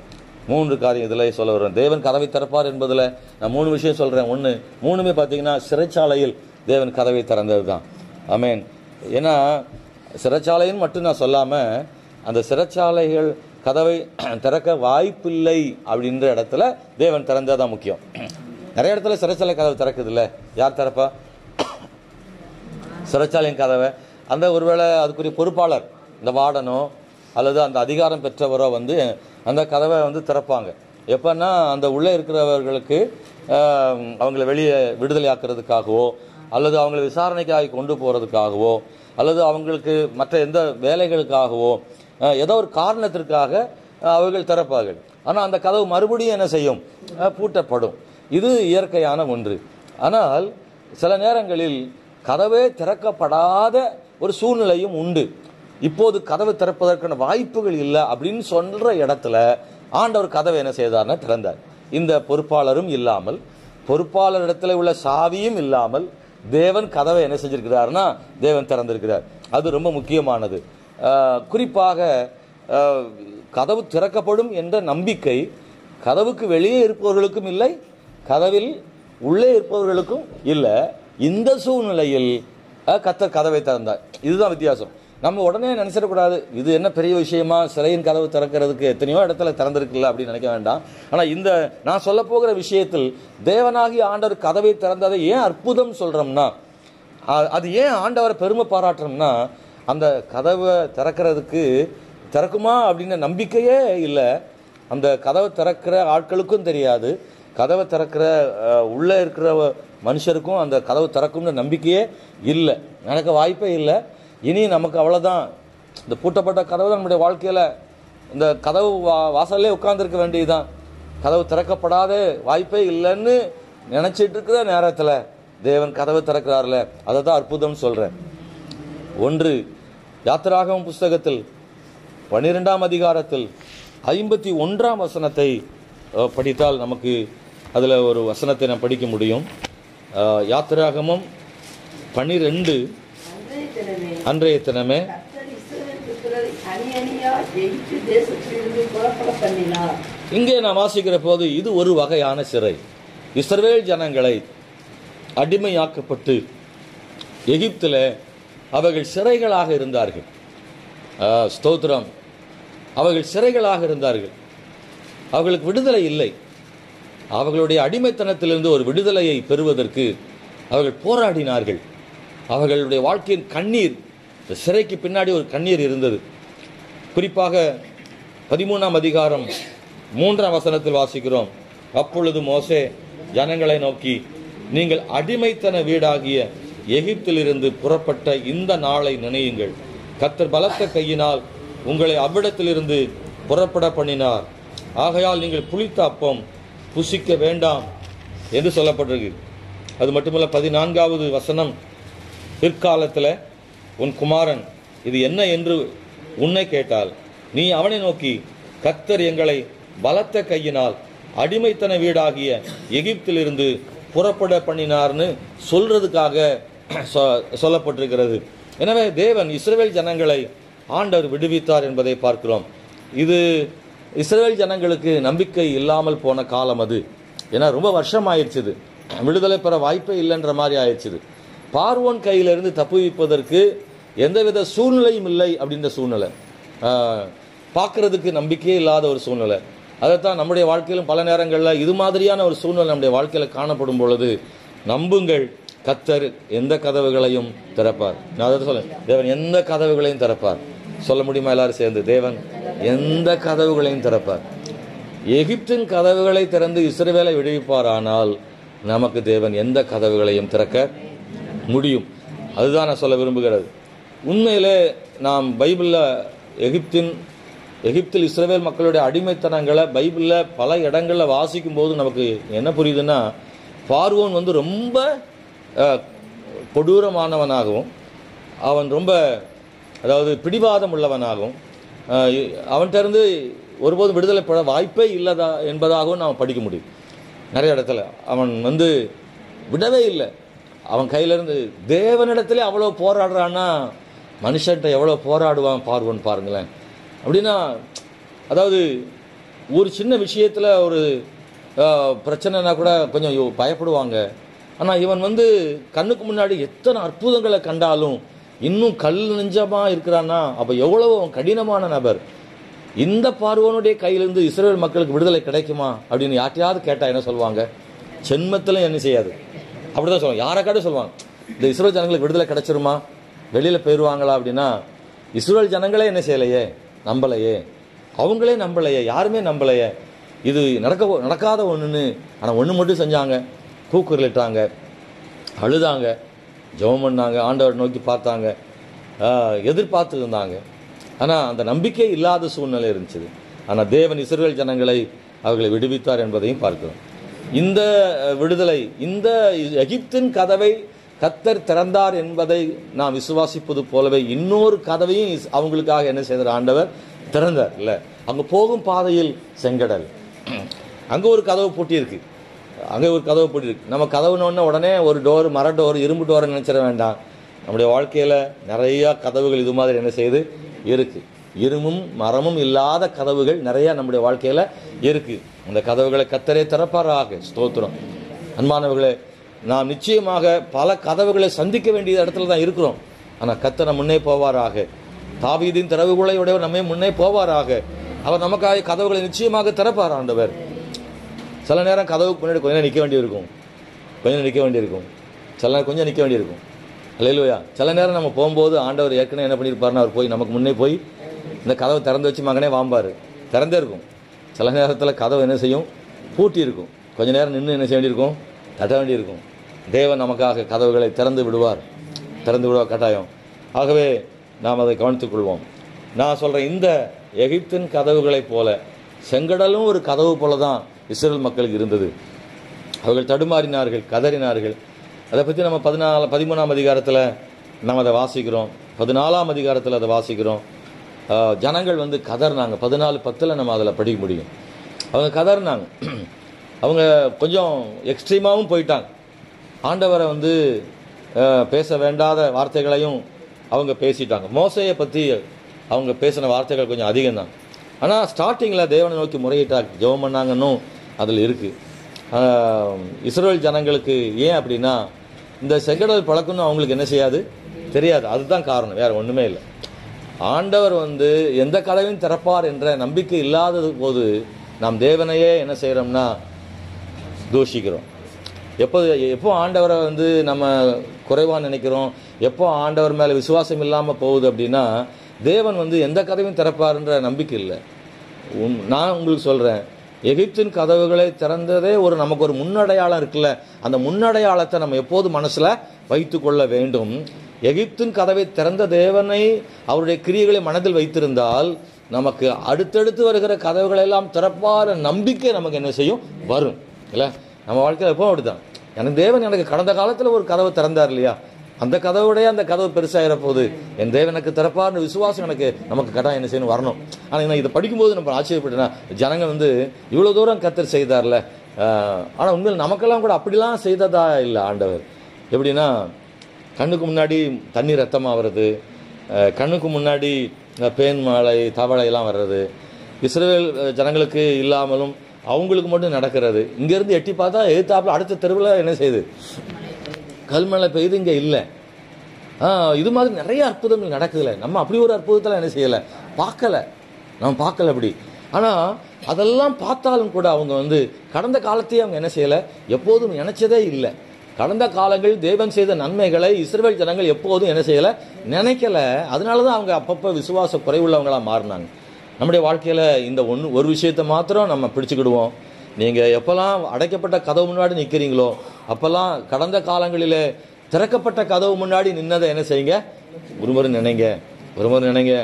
3 காரியம் இதில் சொல்ல வருவேன். தேவன் கதவை திறப்பார் என்பதில் நான் 3 விஷயம் சொல்கிறேன். 1, 3மே பார்த்தீங்கன்னா சிறைச்சாலையில் தேவன் கதவை திறந்தது தான். ஆமேன். ஏன்னா சிறைச்சாலைன்னு மட்டும் நான் சொல்லாமல், அந்த சிறைச்சாலைகள் கதவை திறக்க வாய்ப்பில்லை அப்படின்ற இடத்துல தேவன் திறந்ததான் முக்கியம். நிறைய இடத்துல சிறைச்சாலை கதவை திறக்குது இல்லை, யார் திறப்பா? சிறைச்சாலையின் கதவை அந்த ஒருவேளை அதுக்குரிய பொறுப்பாளர், இந்த வார்டனோ அல்லது அந்த அதிகாரம் பெற்றவரோ வந்து அந்த கதவை வந்து திறப்பாங்க. எப்பன்னா அந்த உள்ளே இருக்கிறவர்களுக்கு அவங்களை வெளியே விடுதலை ஆக்கிறதுக்காகவோ அல்லது அவங்களை விசாரணைக்காக கொண்டு போகிறதுக்காகவோ அல்லது அவங்களுக்கு மற்ற எந்த வேலைகளுக்காகவோ ஏதோ ஒரு காரணத்திற்காக அவர்கள் திறப்பார்கள். ஆனால் அந்த கதவு மறுபடியும் என்ன செய்யும்? பூட்டப்படும். இது இயற்கையான ஒன்று. ஆனால் சில நேரங்களில் கதவே திறக்கப்படாத ஒரு சூழ்நிலையும் உண்டு. இப்போது கதவை திறப்பதற்கான வாய்ப்புகள் இல்லை அப்படின்னு சொல்ற இடத்துல ஆண்டவர் கதவை என்ன செய்தார்னா திறந்தார். இந்த பொறுப்பாளரும் இல்லாமல், பொறுப்பாளர் இடத்துல உள்ள சாவியும் இல்லாமல் தேவன் கதவை என்ன செஞ்சிருக்கிறார்னா தேவன் திறந்திருக்கிறார். அது ரொம்ப முக்கியமானது. குறிப்பாக கதவு திறக்கப்படும் என்ற நம்பிக்கை கதவுக்கு வெளியே இருப்பவர்களுக்கும் இல்லை, கதவில் உள்ளே இருப்பவர்களுக்கும் இல்லை. இந்த சூழ்நிலையில் கர்த்தர் கதவை திறந்தார். இதுதான் வித்தியாசம். நம்ம உடனே நினைச்சிடக்கூடாது இது என்ன பெரிய விஷயமா, சிறையின் கதவு திறக்கிறதுக்கு எத்தனையோ இடத்துல திறந்திருக்குல்ல அப்படின்னு நினைக்க வேண்டாம். ஆனால் இந்த நான் சொல்ல போகிற விஷயத்தில் தேவனாகி ஆண்டவர் கதவை திறந்ததை ஏன் அற்புதம் சொல்றோம்னா, அது ஏன் ஆண்டவரை பெருமை பாராட்டுறோம்னா, அந்த கதவை திறக்குமா அப்படின்னு நம்பிக்கையே இல்லை. அந்த கதவை திறக்கிற ஆட்களுக்கும் தெரியாது, கதவை திறக்கிற உள்ளே இருக்கிற மனுஷருக்கும் அந்த கதவு திறக்கும்னு நம்பிக்கையே இல்லை, நடக்க வாய்ப்பே இல்லை. இனி நமக்கு அவ்வளோதான், இந்த பூட்டப்பட்ட கதவு தான் நம்முடைய வாழ்க்கையில். இந்த கதவு வாசல்லே உட்கார்ந்துருக்க வேண்டியதுதான், கதவு திறக்கப்படாத வாய்ப்பே இல்லைன்னு நினச்சிட்டு இருக்கிற நேரத்தில் தேவன் கதவை திறக்கிறார்ல, அதை தான் அற்புதம்னு சொல்கிறேன். 1 யாத்திராகமம் புஸ்தகத்தில் 12ஆம் அதிகாரத்தில் 51ஆம் வசனத்தை படித்தால் நமக்கு அதில் ஒரு வசனத்தை நாம் படிக்க முடியும். யாத்திராகமம் 12 அன்றைய தினமே இங்கே நான் வாசிக்கிற போது இது ஒரு வகையான சிறை. இஸ்ரவேல் ஜனங்களை அடிமையாக்கப்பட்டு எகிப்தில் அவர்கள் சிறைகளாக இருந்தார்கள். ஸ்தோத்திரம், அவர்கள் சிறைகளாக இருந்தார்கள். அவர்களுக்கு விடுதலை இல்லை. அவர்களுடைய அடிமைத்தனத்திலிருந்து ஒரு விடுதலையை பெறுவதற்கு அவர்கள் போராடினார்கள். அவர்களுடைய வாழ்க்கையின் கண்ணீர், சிறைக்கு பின்னாடி ஒரு கண்ணீர் இருந்தது. குறிப்பாக 13ஆம் அதிகாரம் 3ஆம் வசனத்தில் வாசிக்கிறோம், அப்பொழுது மோசே ஜனங்களை நோக்கி, நீங்கள் அடிமைத்தன வீடாகிய எகிப்திலிருந்து புறப்பட்ட இந்த நாளை நினையுங்கள். கர்த்தர் பலத்த கையினால் உங்களை அவ்விடத்திலிருந்து புறப்பட பண்ணினார். ஆகையால் நீங்கள் புளித்த அப்பம் புசிக்க வேண்டாம் என்று சொல்லப்பட்டிருக்கு. அது மட்டுமல்ல, 14வது வசனம், பிற்காலத்தில் உன் குமாரன் இது என்ன என்று உன்னை கேட்டால் நீ அவனை நோக்கி, கர்த்தர் எங்களை பலத்த கையினால் அடிமைத்தன வீடாகிய எகிப்திலிருந்து புறப்பட பண்ணினார்னு சொல்றதுக்காக சொல்லப்பட்டிருக்கிறது. எனவே தேவன் இஸ்ரவேல் ஜனங்களை ஆண்டவர் விடுவித்தார் என்பதை பார்க்கிறோம். இது இஸ்ரவேல் ஜனங்களுக்கு நம்பிக்கை இல்லாமல் போன காலம் அது. ஏன்னா ரொம்ப வருஷம் ஆயிடுச்சுது, விடுதலை பெற வாய்ப்பே இல்லைன்ற மாதிரி ஆயிடுச்சுது. பார்வோன் கையிலிருந்து தப்புவிப்பதற்கு எந்தவித சூழ்நிலையும் இல்லை அப்படின்ற சூழ்நிலை, பார்க்கறதுக்கு நம்பிக்கையே இல்லாத ஒரு சூழ்நிலை. அதைத்தான் நம்முடைய வாழ்க்கையிலும் பல நேரங்களில் இது மாதிரியான ஒரு சூழ்நிலை நம்முடைய வாழ்க்கையில் காணப்படும் பொழுது, நம்புங்கள், கர்த்தர் எந்த கதவுகளையும் திறப்பார். நான் அதை சொல்ல, தேவன் எந்த கதவுகளையும் திறப்பார். சொல்ல முடியுமா எல்லாரும் சேர்ந்து? தேவன் எந்த கதவுகளையும் திறப்பார். எகிப்தின் கதவுகளை திறந்து இஸ்ரவேலை விடுவிப்பார். ஆனால் நமக்கு தேவன் எந்த கதவுகளையும் திறக்க முடியும். அதுதான் நான் சொல்ல விரும்புகிறது. உண்மையிலே நாம் பைபிளில் எகிப்தில் இஸ்ரவேல் மக்களுடைய அடிமைத்தனங்களை பைபிளில் பல இடங்களில் வாசிக்கும் போது நமக்கு என்ன புரியுதுன்னா, பார்வோன் ரொம்ப கொடூரமானவனாகவும், அவன் ரொம்ப பிடிவாதம் உள்ளவனாகவும், அவன்கிட்ட ஒருபோதும் விடுதலை பெற வாய்ப்பே இல்லதா என்பதாகவும் நாம் படிக்க முடியும். நிறைய இடத்துல அவன் விடவே இல்லை. அவன் கையிலிருந்து தேவனிடத்திலே அவ்வளோ போராடுறான்னா மனுஷன்ட்ட எவ்வளோ போராடுவான் பார்வோன் பாருங்களேன். அப்படின்னா ஒரு சின்ன விஷயத்தில் ஒரு பிரச்சனைனா கூட கொஞ்சம் பயப்படுவாங்க. ஆனால் இவன் கண்ணுக்கு முன்னாடி எத்தனை அற்புதங்களை கண்டாலும் இன்னும் கல் நெஞ்சமாக இருக்கிறான்னா அப்போ எவ்வளவோ கடினமான நபர். இந்த பார்வோனுடைய கையிலிருந்து இஸ்ரவேல் மக்களுக்கு விடுதலை கிடைக்குமா அப்படின்னு யார்ட்டையாவது கேட்டால் என்ன சொல்லுவாங்க? ஜென்மத்தில் என்ன செய்யாது, அப்படிதான் சொல்லுவாங்க. யாரைக்காட்டும் சொல்லுவாங்க, இந்த இஸ்ரவேல் ஜனங்களுக்கு விடுதலை கிடைச்சிருமா, வெளியில் போயிடுவாங்களா அப்படின்னா, இஸ்ரவேல் ஜனங்களே என்ன செய்யலையே, நம்பலையே, அவங்களே நம்பலையே, யாருமே நம்பலையே, இது நடக்காத ஒன்றுன்னு. ஆனால் ஒன்று மட்டும் செஞ்சாங்க, கூக்குரலிட்டாங்க, அழுதாங்க, ஜெபம் பண்ணாங்க, ஆண்டவர் நோக்கி பார்த்தாங்க, எதிர்பார்த்து இருந்தாங்க. ஆனால் அந்த நம்பிக்கை இல்லாத சூழ்நிலை இருந்துச்சு. ஆனால் தேவன் இஸ்ரவேல் ஜனங்களை அவர்களை விடுவித்தார் என்பதையும் பார்க்கிறோம். இந்த விடுதலை, இந்த எகிப்தின் கதவை கர்த்தர் திறந்தார் என்பதை நாம் விசுவாசிப்பது போலவே இன்னொரு கதவையும் அவங்களுக்காக என்ன செய்தார்? ஆண்டவர் திறந்தார். இல்லை, அங்கே போகும் பாதையில் செங்கடல், அங்கே ஒரு கதவு பூட்டியிருக்கு, அங்கே ஒரு கதவு பூட்டியிருக்கு. நம்ம கதவுனோடனே உடனே ஒரு டோர், மர டோர், இரும்பு டோரை நினைச்சிட வேண்டாம். நம்முடைய வாழ்க்கையில் நிறையா கதவுகள் இது மாதிரி என்ன செய்யுது இருக்கு. இரும்பும் மரமும் இல்லாத கதவுகள் நிறைய நம்முடைய வாழ்க்கையில் இருக்கு. அந்த கதவுகளை கர்த்தரே திறப்பாராக. ஸ்தோத்திரம். அன்பானவர்களே, நாம் நிச்சயமாக பல கதவுகளை சந்திக்க வேண்டிய இடத்துல தான் இருக்கிறோம். ஆனால் கர்த்தர் முன்னே போவாராக. தாவீதின் திறவுகளையுடையவர் நம்மை முன்னே போவாராக. அவர் நமக்காக கதவுகளை நிச்சயமாக திறப்பார் ஆண்டவர். சில நேரம் கதவுக்கு முன்னாடி கொஞ்சம் நிற்க வேண்டியிருக்கும், சில நேரம் கொஞ்சம் நிற்க வேண்டியிருக்கும். அல்லேலூயா. சில நேரம் நம்ம போகும்போது ஆண்டவர் ஏற்கனவே என்ன பண்ணியிருப்பாருன்னா, அவர் போய் நமக்கு முன்னே போய் இந்த கதவை திறந்து வச்சு மகனே வாம்பார். திறந்தே இருக்கும். சில நேரத்தில் கதவை என்ன செய்யும், பூட்டி இருக்கும். கொஞ்ச நேரம் நின்று என்ன செய்ய வேண்டியிருக்கும், தட்ட வேண்டியிருக்கும். தேவன் நமக்காக கதவுகளை திறந்து விடுவார் கட்டாயம். ஆகவே நாம் அதை கவனித்துக் கொள்வோம். நான் சொல்கிறேன், இந்த எகிப்தின் கதவுகளைப் போல செங்கடலும் ஒரு கதவு போல தான் இஸ்ரேல் மக்களுக்கு இருந்தது. அவர்கள் தடுமாறினார்கள், கதறினார்கள். அதை பற்றி நம்ம 13ஆம் அதிகாரத்தில் நம்ம அதை வாசிக்கிறோம், 14ஆம் அதிகாரத்தில் அதை வாசிக்கிறோம். ஜனங்கள் வந்து கதறினாங்க. 14:10 நம்ம அதில் படிக்க முடியும். அவங்க கதறினாங்க. அவங்க கொஞ்சம் எக்ஸ்ட்ரீமாகவும் போயிட்டாங்க. ஆண்டவரை வந்து பேச வேண்டாத வார்த்தைகளையும் அவங்க பேசிட்டாங்க. மோசையை பற்றி அவங்க பேசின வார்த்தைகள் கொஞ்சம் அதிகம்தான். ஆனால் ஸ்டார்டிங்கில் தேவனை நோக்கி முறையிட்டாங்க, ஜெபம் பண்ணாங்கன்னு அதில் இருக்குது. இஸ்ரவேல் ஜனங்களுக்கு ஏன் அப்படின்னா, இந்த செங்கடல் பழக்கம்னு அவங்களுக்கு என்ன செய்யாது, தெரியாது. அதுதான் காரணம், வேறு ஒன்றுமே இல்லை. ஆண்டவர் வந்து எந்த கதவையும் திறப்பார் என்ற நம்பிக்கை இல்லாதது போது நாம் தேவனையே என்ன செய்கிறோம்னா தூஷிக்கிறோம். எப்போ ஆண்டவரை வந்து நம்ம குறைவாக நினைக்கிறோம், எப்போ ஆண்டவர் மேலே விசுவாசம் இல்லாமல் போகுது அப்படின்னா, தேவன் வந்து எந்த கதவையும் திறப்பார்ன்ற நம்பிக்கை இல்லை. நான் உங்களுக்கு சொல்கிறேன், எகிப்தின் கதவுகளை திறந்ததே நமக்கு ஒரு முன்னடையாளம் இருக்குல்ல, அந்த முன்னடையாளத்தை நம்ம எப்போது மனசில் வைத்து கொள்ள வேண்டும். எகிப்தின் கதவை திறந்த தேவனை, அவருடைய கிரியைகளை மனதில் வைத்திருந்தால் நமக்கு அடுத்தடுத்து வருகிற கதவுகளெல்லாம் திறப்பார நம்பிக்கை நமக்கு என்ன செய்யும், வரும் இல்லை. நம்ம வாழ்க்கையில் எப்போ அப்படிதான், எனக்கு தேவன் எனக்கு கடந்த காலத்தில் ஒரு கதவை திறந்தார் இல்லையா, அந்த கதவுடைய அந்த கதவு பெருசாகிற போது என் தேவனுக்கு திறப்பார்னு விசுவாசம் நமக்கு கட்டாயம் என்ன செய்யணும், வரணும். ஆனால் நான் இதை படிக்கும்போது நம்ம ஆச்சரியப்பட்டேன்னா, ஜனங்கள் வந்து இவ்வளோ தூரம் கர்த்தர் செய்தார்ல, ஆனால் உண்மையில் நமக்கெல்லாம் கூட அப்படிலாம் செய்ததா இல்லை ஆண்டவர். எப்படின்னா, கண்ணுக்கு முன்னாடி தண்ணி ரத்தமாக வர்றது, கண்ணுக்கு முன்னாடி பேன் மழை தவளையெல்லாம் வர்றது, இஸ்ரவேல் ஜனங்களுக்கு இல்லாமலும் அவங்களுக்கு மட்டும் நடக்கிறது. இங்கேருந்து எட்டி பார்த்தா எதிர்த்தாப்புல அடுத்த தெருவில் என்ன செய்யுது, கல்மழை பெய்யுது, இங்கே இல்லை. இது மாதிரி நிறைய அற்புதங்கள் நடக்குதுல. நம்ம அப்படி ஒரு அற்புதத்தில் என்ன செய்யலை, நம்ம பார்க்கல அப்படி. ஆனால் அதெல்லாம் பார்த்தாலும் கூட அவங்க வந்து கடந்த காலத்தையே அவங்க என்ன செய்யலை, எப்போதும் நினைச்சதே இல்லை. கடந்த காலங்களில் தேவன் செய்த நன்மைகளை இஸ்ரவேல் ஜனங்கள் எப்போதும் என்ன செய்யலை, நினைக்கல. அதனால தான் அவங்க அப்பப்போ விசுவாச குறைவுள்ளவங்களாக மாறினாங்க. நம்முடைய வாழ்க்கையில் இந்த ஒரு விஷயத்தை மாத்திரம் நம்ம பிடிச்சுக்கிடுவோம். நீங்கள் எப்போல்லாம் அடைக்கப்பட்ட கதவு முன்னாடி நிற்கிறீங்களோ, அப்போல்லாம் கடந்த காலங்களில் திறக்கப்பட்ட கதவு முன்னாடி நின்னதை என்ன செய்யுங்க, ஒருமுறை நினைங்க,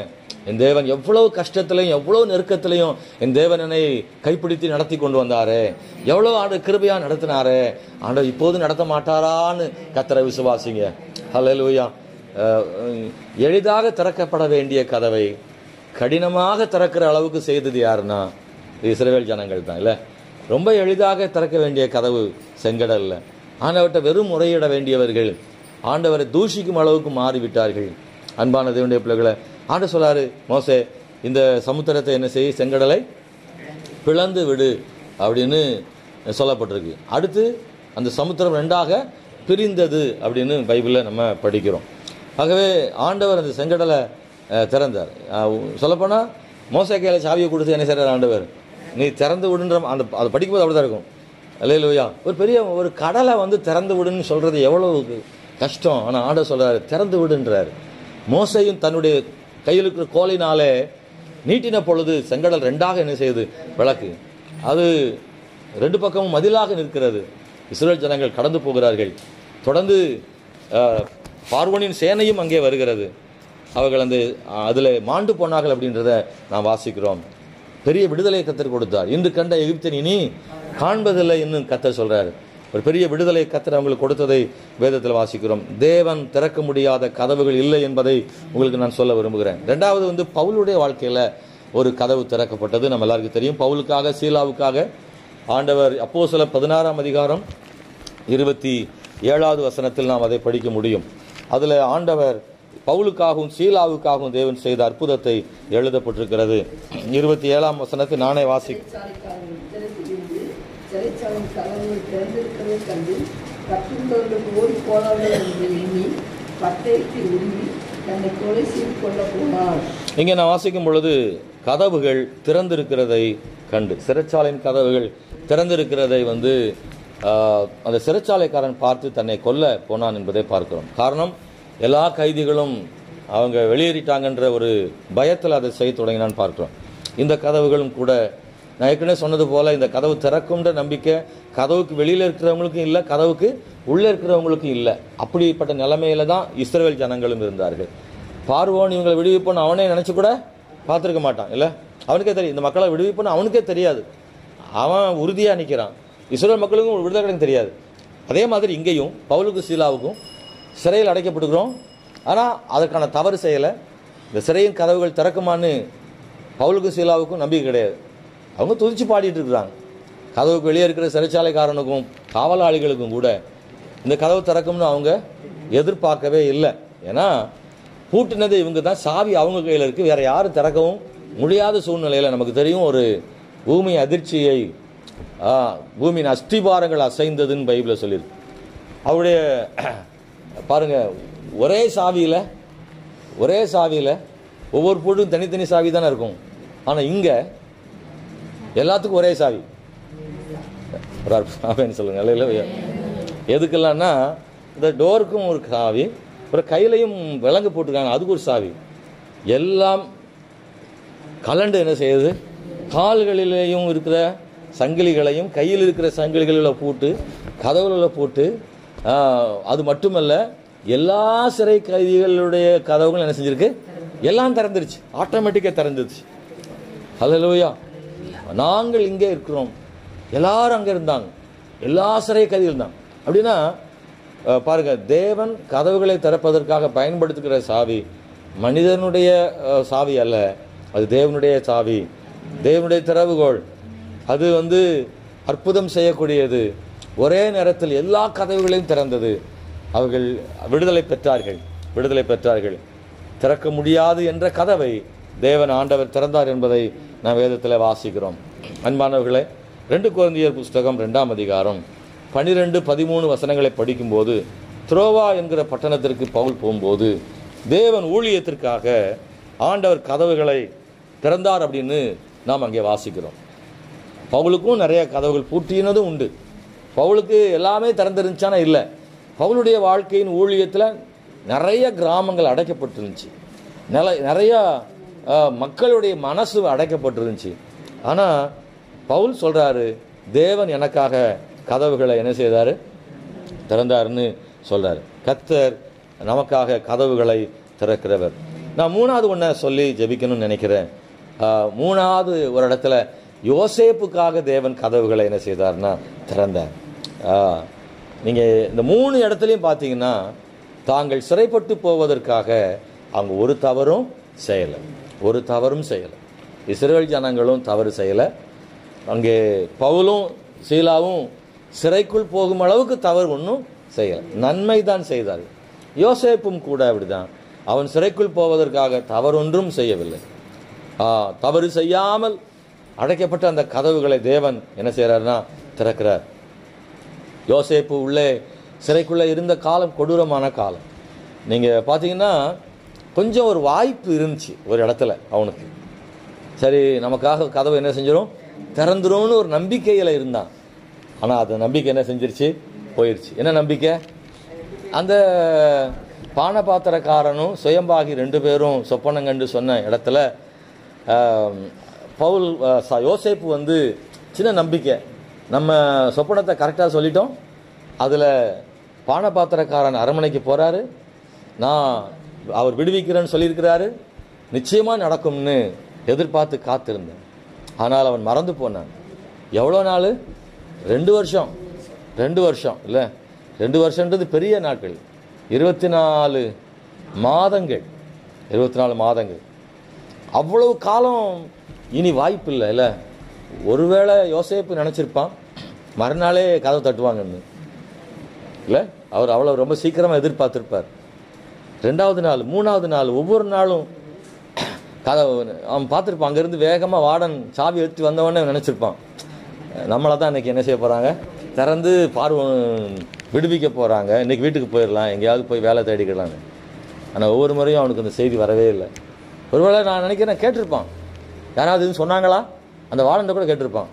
என் தேவன் எவ்வளவு கஷ்டத்திலையும் எவ்வளவு நெருக்கத்திலையும் என் தேவன் என்னை கைப்பிடித்து நடத்தி கொண்டு வந்தாரு, எவ்வளவு ஆண்டு கிருபையா நடத்தினாரு, ஆண்டவர் இப்போது நடத்த மாட்டாரான்னு கர்த்தரை விசுவாசிங்க. ஹல்லேலூயா. எளிதாக திறக்கப்பட வேண்டிய கதவை கடினமாக திறக்கிற அளவுக்கு செய்தது யாருன்னா இஸ்ரவேல் ஜனங்கள் தான் இல்லை. ரொம்ப எளிதாக திறக்க வேண்டிய கதவு செங்கடல்ல, ஆண்டவர்கிட்ட வெறும் முறையிட வேண்டியவர்கள் ஆண்டவரை தூஷிக்கும் அளவுக்கு மாறிவிட்டார்கள். அன்பான தேவனுடைய பிள்ளைகளை, ஆண்டவர் சொல்லாரு, மோசே இந்த சமுத்திரத்தை என்ன செய், செங்கடலை பிளந்து விடு அப்படின்னு சொல்லப்பட்டிருக்கு. அடுத்து அந்த சமுத்திரம் 2ஆக பிரிந்தது அப்படின்னு பைபிளில் நம்ம படிக்கிறோம். ஆகவே ஆண்டவர் அந்த செங்கடலை திறந்தார். சொல்லப்போனால் மோசே கையில் சாவியை கொடுத்து என்ன செய்கிறார் ஆண்டவர், நீ திறந்து விடுன்ற அந்த அதை படிக்கும்போது அப்படி தான் இருக்கும். அல்லேலூயா. ஒரு பெரிய ஒரு கடலை வந்து திறந்து விடுன்னு சொல்கிறது எவ்வளவு கஷ்டம். ஆனால் ஆண்டவர் சொல்கிறாரு, திறந்து விடுன்றார். மோசையும் தன்னுடைய கையில் இருக்கிற கோலினாலே நீட்டின பொழுது செங்கடல் 2ஆக என்ன செய்யுது, விளக்கு. அது 2 பக்கமும் மதிலாக நிற்கிறது. இஸ்ரவேல் ஜனங்கள் கடந்து போகிறார்கள். தொடர்ந்து பார்வோனின் சேனையும் அங்கே வருகிறது. அவர்கள் அதில் மாண்டு போனார்கள் அப்படின்றத நாம் வாசிக்கிறோம். பெரிய விடுதலை கர்த்தர் கொடுத்தார். இன்று கண்ட எகிப்தின் இனி காண்பதில்லை இன்னும் கர்த்தர் சொல்றாரு. ஒரு பெரிய விடுதலை கர்த்தர் அவங்களுக்கு கொடுத்ததை வேதத்தில் வாசிக்கிறோம். தேவன் திறக்க முடியாத கதவுகள் இல்லை என்பதை உங்களுக்கு நான் சொல்ல விரும்புகிறேன். 2வது பவுலுடைய வாழ்க்கையில் ஒரு கதவு திறக்கப்பட்டது. நம்ம எல்லாருக்கும் தெரியும். பவுலுக்காக சீலாவுக்காக ஆண்டவர் அப்போஸ்தலர் 16ஆம் அதிகாரம் 27வது வசனத்தில் நாம் அதை படிக்க முடியும். அதில் ஆண்டவர் பவுலுக்காகவும் சீலாவுக்காகவும் தேவன் செய்த அற்புதத்தை எழுதப்பட்டிருக்கிறது. 27ஆம் வசனத்தை நானே வாசி. இங்கே நான் வாசிக்கும் பொழுது கதவுகள் திறந்திருக்கிறதை கண்டு, சிறைச்சாலையின் கதவுகள் திறந்திருக்கிறதை அந்த சிறைச்சாலைக்காரன் பார்த்து தன்னை கொல்ல போனான் என்பதை பார்க்கிறோம். காரணம், எல்லா கைதிகளும் அவங்க வெளியேறிட்டாங்கன்ற ஒரு பயத்தில் அதை செய்ய தொடங்கினான்னு பார்க்குறோம். இந்த கதவுகளும் கூட நான் ஏற்கனவே சொன்னது போல் இந்த கதவு திறக்கும்ன்ற நம்பிக்கை கதவுக்கு வெளியில் இருக்கிறவங்களுக்கும் இல்லை, கதவுக்கு உள்ளே இருக்கிறவங்களுக்கும் இல்லை. அப்படிப்பட்ட நிலைமையில தான் இஸ்ரவேல் ஜனங்களும் இருந்தார்கள். பார்வோன் இவங்களை விடுவிப்போன்னு அவனே நினச்சி கூட பார்த்துருக்க மாட்டான். இல்லை, அவனுக்கே தெரியும் இந்த மக்களை விடுவிப்போன்னு அவனுக்கே தெரியாது. அவன் உறுதியாக நிற்கிறான். இஸ்ரவேல் மக்களுக்கும் விடுதலை கிடைக்கும் தெரியாது. அதே மாதிரி இங்கேயும் பவுலுக்கு சீலாவுக்கும் சிறையில் அடைக்கப்பட்டுக்கிறோம். ஆனால் அதற்கான தவறு செய்யலை. இந்த சிறையின் கதவுகள் திறக்குமான்னு பவுலுக்கும் சீலாவுக்கும் நம்பிக்கை கிடையாது. அவங்க துதிச்சு பாடிட்டு இருக்கிறாங்க. கதவுக்கு வெளியே இருக்கிற சிறைச்சாலைக்காரனுக்கும் காவலாளிகளுக்கும் கூட இந்த கதவு திறக்கும்னு அவங்க எதிர்பார்க்கவே இல்லை. ஏன்னா பூட்டினது இவங்க தான், சாவி அவங்க கையில் இருக்குது, வேற யாரும் திறக்கவும் முடியாத சூழ்நிலையில் நமக்கு தெரியும். ஒரு பூமி அதிர்ச்சியை, பூமியின் அஸ்திபாரங்கள் அசைந்ததுன்னு பைபிளில் சொல்லியிருக்கு. அவருடைய பாருங்க, ஒரே சாவியில் ஒவ்வொரு பூட்டும் தனித்தனி சாவி தானே இருக்கும். ஆனால் இங்கே எல்லாத்துக்கும் ஒரே சாவி. சொல்லுங்க இல்லை, எதுக்கெல்லாம்னா இந்த டோருக்கும் ஒரு சாவி, அப்புறம் கையிலையும் விலங்கு போட்டுருக்காங்க, அதுக்கு ஒரு சாவி. எல்லாம் கலண்டு என்ன செய்யுது, கால்களிலேயும் இருக்கிற சங்கிலிகளையும் கையில் இருக்கிற சங்கிலிகளில் போட்டு கதவுகளில் போட்டு, அது மட்டுமல்ல எல்லா சிறை கைதிகளுடைய கதவுகளும் என்ன செஞ்சிருக்கு, எல்லாம் திறந்துருச்சு, ஆட்டோமேட்டிக்காக திறந்துருச்சு. ஹல்லேலூயா. நாங்கள் இங்கே இருக்கிறோம், எல்லாரும் அங்கே இருந்தாங்க, எல்லா சிறை கைதிகள் தான். அப்படின்னா பாருங்க, தேவன் கதவுகளை திறப்பதற்காக பயன்படுத்துகிற சாவி மனிதனுடைய சாவி அல்ல, அது தேவனுடைய சாவி, தேவனுடைய திறவுகோள். அது அற்புதம் செய்யக்கூடியது. ஒரே நேரத்தில் எல்லா கதவுகளையும் திறந்தது. அவர்கள் விடுதலை பெற்றார்கள். திறக்க முடியாது என்ற கதவை தேவன் ஆண்டவர் திறந்தார் என்பதை நாம் வேதத்தில் வாசிக்கிறோம். அன்பானவர்களே, 2 கொரிந்தியர் புஸ்தகம் 2ஆம் அதிகாரம் 12-13 வசனங்களை படிக்கும்போது, த்ரோவா என்கிற பட்டணத்திற்கு பவுல் போகும்போது தேவன் ஊழியத்திற்காக ஆண்டவர் கதவுகளை திறந்தார் அப்படின்னு நாம் அங்கே வாசிக்கிறோம். பவுலுக்கும் நிறைய கதவுகள் பூட்டினதும் உண்டு. பவுலுக்கு எல்லாமே திறந்துருந்துச்சானா இல்லை. பவுலுடைய வாழ்க்கையின் ஊழியத்தில் நிறைய கிராமங்கள் அடைக்கப்பட்டிருந்துச்சு, நிறைய மக்களுடைய மனசு அடைக்கப்பட்டிருந்துச்சு. ஆனால் பவுல் சொல்கிறாரு, தேவன் எனக்காக கதவுகளை என்ன செய்தார், திறந்தாருன்னு சொல்கிறார். கர்த்தர் நமக்காக கதவுகளை திறக்கிறவர். நான் 3வது ஒன்றை சொல்லி ஜெபிக்கணும்னு நினைக்கிறேன். 3வது ஒரு இடத்துல யோசேப்புக்காக தேவன் கதவுகளை என்ன செய்தார்னா திறந்தார். நீங்கள் இந்த 3 இடத்துலையும் பார்த்தீங்கன்னா தாங்கள் சிறைப்பட்டு போவதற்காக அவங்க ஒரு தவறும் செய்யலை. இஸ்ரவேல் ஜனங்களும் தவறு செய்யலை. அங்கே பவுலும் சீலாவும் சிறைக்குள் போகும் அளவுக்கு தவறு ஒன்றும் செய்யலை, நன்மை தான் செய்தார்கள். யோசேப்பும் கூட அப்படிதான், அவன் சிறைக்குள் போவதற்காக தவறொன்றும் செய்யவில்லை. தவறு செய்யாமல் அடைக்கப்பட்ட அந்த கதவுகளை தேவன் என்ன செய்கிறார்னா திறக்கிறார். யோசேப்பு உள்ளே சிறைக்குள்ளே இருந்த காலம் கொடூரமான காலம். நீங்கள் பார்த்தீங்கன்னா கொஞ்சம் ஒரு வாய்ப்பு இருந்துச்சு ஒரு இடத்துல அவனுக்கு, சரி நமக்காக கதவு என்ன செஞ்சிடும், திறந்துரும்னு ஒரு நம்பிக்கையில் இருந்தான். ஆனால் அந்த நம்பிக்கை என்ன செஞ்சிருச்சு, போயிடுச்சு. என்ன நம்பிக்கை? அந்த பானபாத்திரக்காரனும் சுயம்பாகி 2 பேரும் சொப்பனங்கண்டு சொன்ன இடத்துல பவுல் யோசேப்பு சின்ன நம்பிக்கை, நம்ம சொப்பனத்தை கரெக்டாக சொல்லிட்டோம், அதில் பானபாத்திரக்காரன் அரண்மனைக்கு போகிறாரு, நான் அவர் விடுவிக்கிறேன்னு சொல்லியிருக்கிறாரு, நிச்சயமாக நடக்கும்னு எதிர்பார்த்து காத்திருந்தேன். ஆனால் அவன் மறந்து போனான். எவ்வளோ நாள்? 2 வருஷம். 2 வருஷம் இல்லை, 2 வருஷன்றது பெரிய நாட்கள். 24 மாதங்கள். 24 மாதங்கள். அவ்வளவு காலம் இனி வாய்ப்பு இல்லை இல்லை. ஒருவேளை யோசேப்பு நினச்சிருப்பான் மறுநாளே கதவு தட்டுவாங்கன்னு இல்லை, அவர் அவ்வளோ ரொம்ப சீக்கிரமாக எதிர்பார்த்துருப்பார். 2வது நாள், 3வது நாள், ஒவ்வொரு நாளும் கதவு அவன் பார்த்துருப்பான். அங்கேருந்து வேகமாக வார்டன் சாவி எடுத்து வந்தவொடனே நினச்சிருப்பான், நம்மளை தான் இன்றைக்கி என்ன செய்ய போகிறாங்க, திறந்து விடுவிக்க போகிறாங்க, இன்றைக்கி வீட்டுக்கு போயிடலாம், எங்கேயாவது போய் வேலை தேடிக்கலான்னு. ஆனால் ஒவ்வொரு முறையும் அவனுக்கு அந்த செய்தி வரவே இல்லை. ஒருவேளை நான் நினைக்கிறேன் கேட்டிருப்பான், யாராவது எதுவும் சொன்னாங்களா, அந்த வார்டன்ட்ட கூட கேட்டிருப்பான்,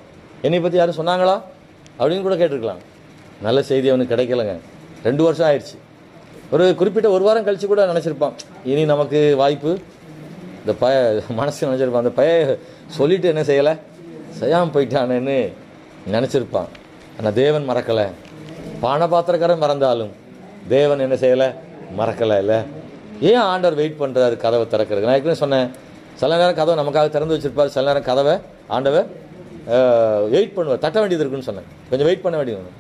என்னை பற்றி யாரும் சொன்னாங்களா அப்படின்னு கூட கேட்டிருக்கலாம். நல்ல செய்தி அவனுக்கு கிடைக்கலங்க. 2 வருஷம் ஆயிடுச்சு. ஒரு குறிப்பிட்ட ஒரு வாரம் கழித்து கூட நினச்சிருப்பான், இனி நமக்கு வாய்ப்பு, இந்த மனசு நினச்சிருப்பான், அந்த சொல்லிட்டு என்ன செய்யலை, செய்யாமல் போயிட்டானேன்னு நினச்சிருப்பான். ஆனால் தேவன் மறக்கலை. பானபாத்திரக்காரன் மறந்தாலும் தேவன் என்ன செய்யலை, மறக்கலை. இல்லை, ஏன் ஆண்டவர் வெயிட் பண்ணுறாரு கதவை திறக்கிறது? நான் ஏற்கனவே சொன்னேன், சில நேரம் கதவை நமக்காக திறந்து வச்சிருப்பார், சில நேரம் கதவை ஆண்டவர் வெயிட் பண்ணுவார், தட்ட வேண்டியது இருக்குன்னு சொன்னேன். கொஞ்சம் வெயிட் பண்ண வேண்டியது.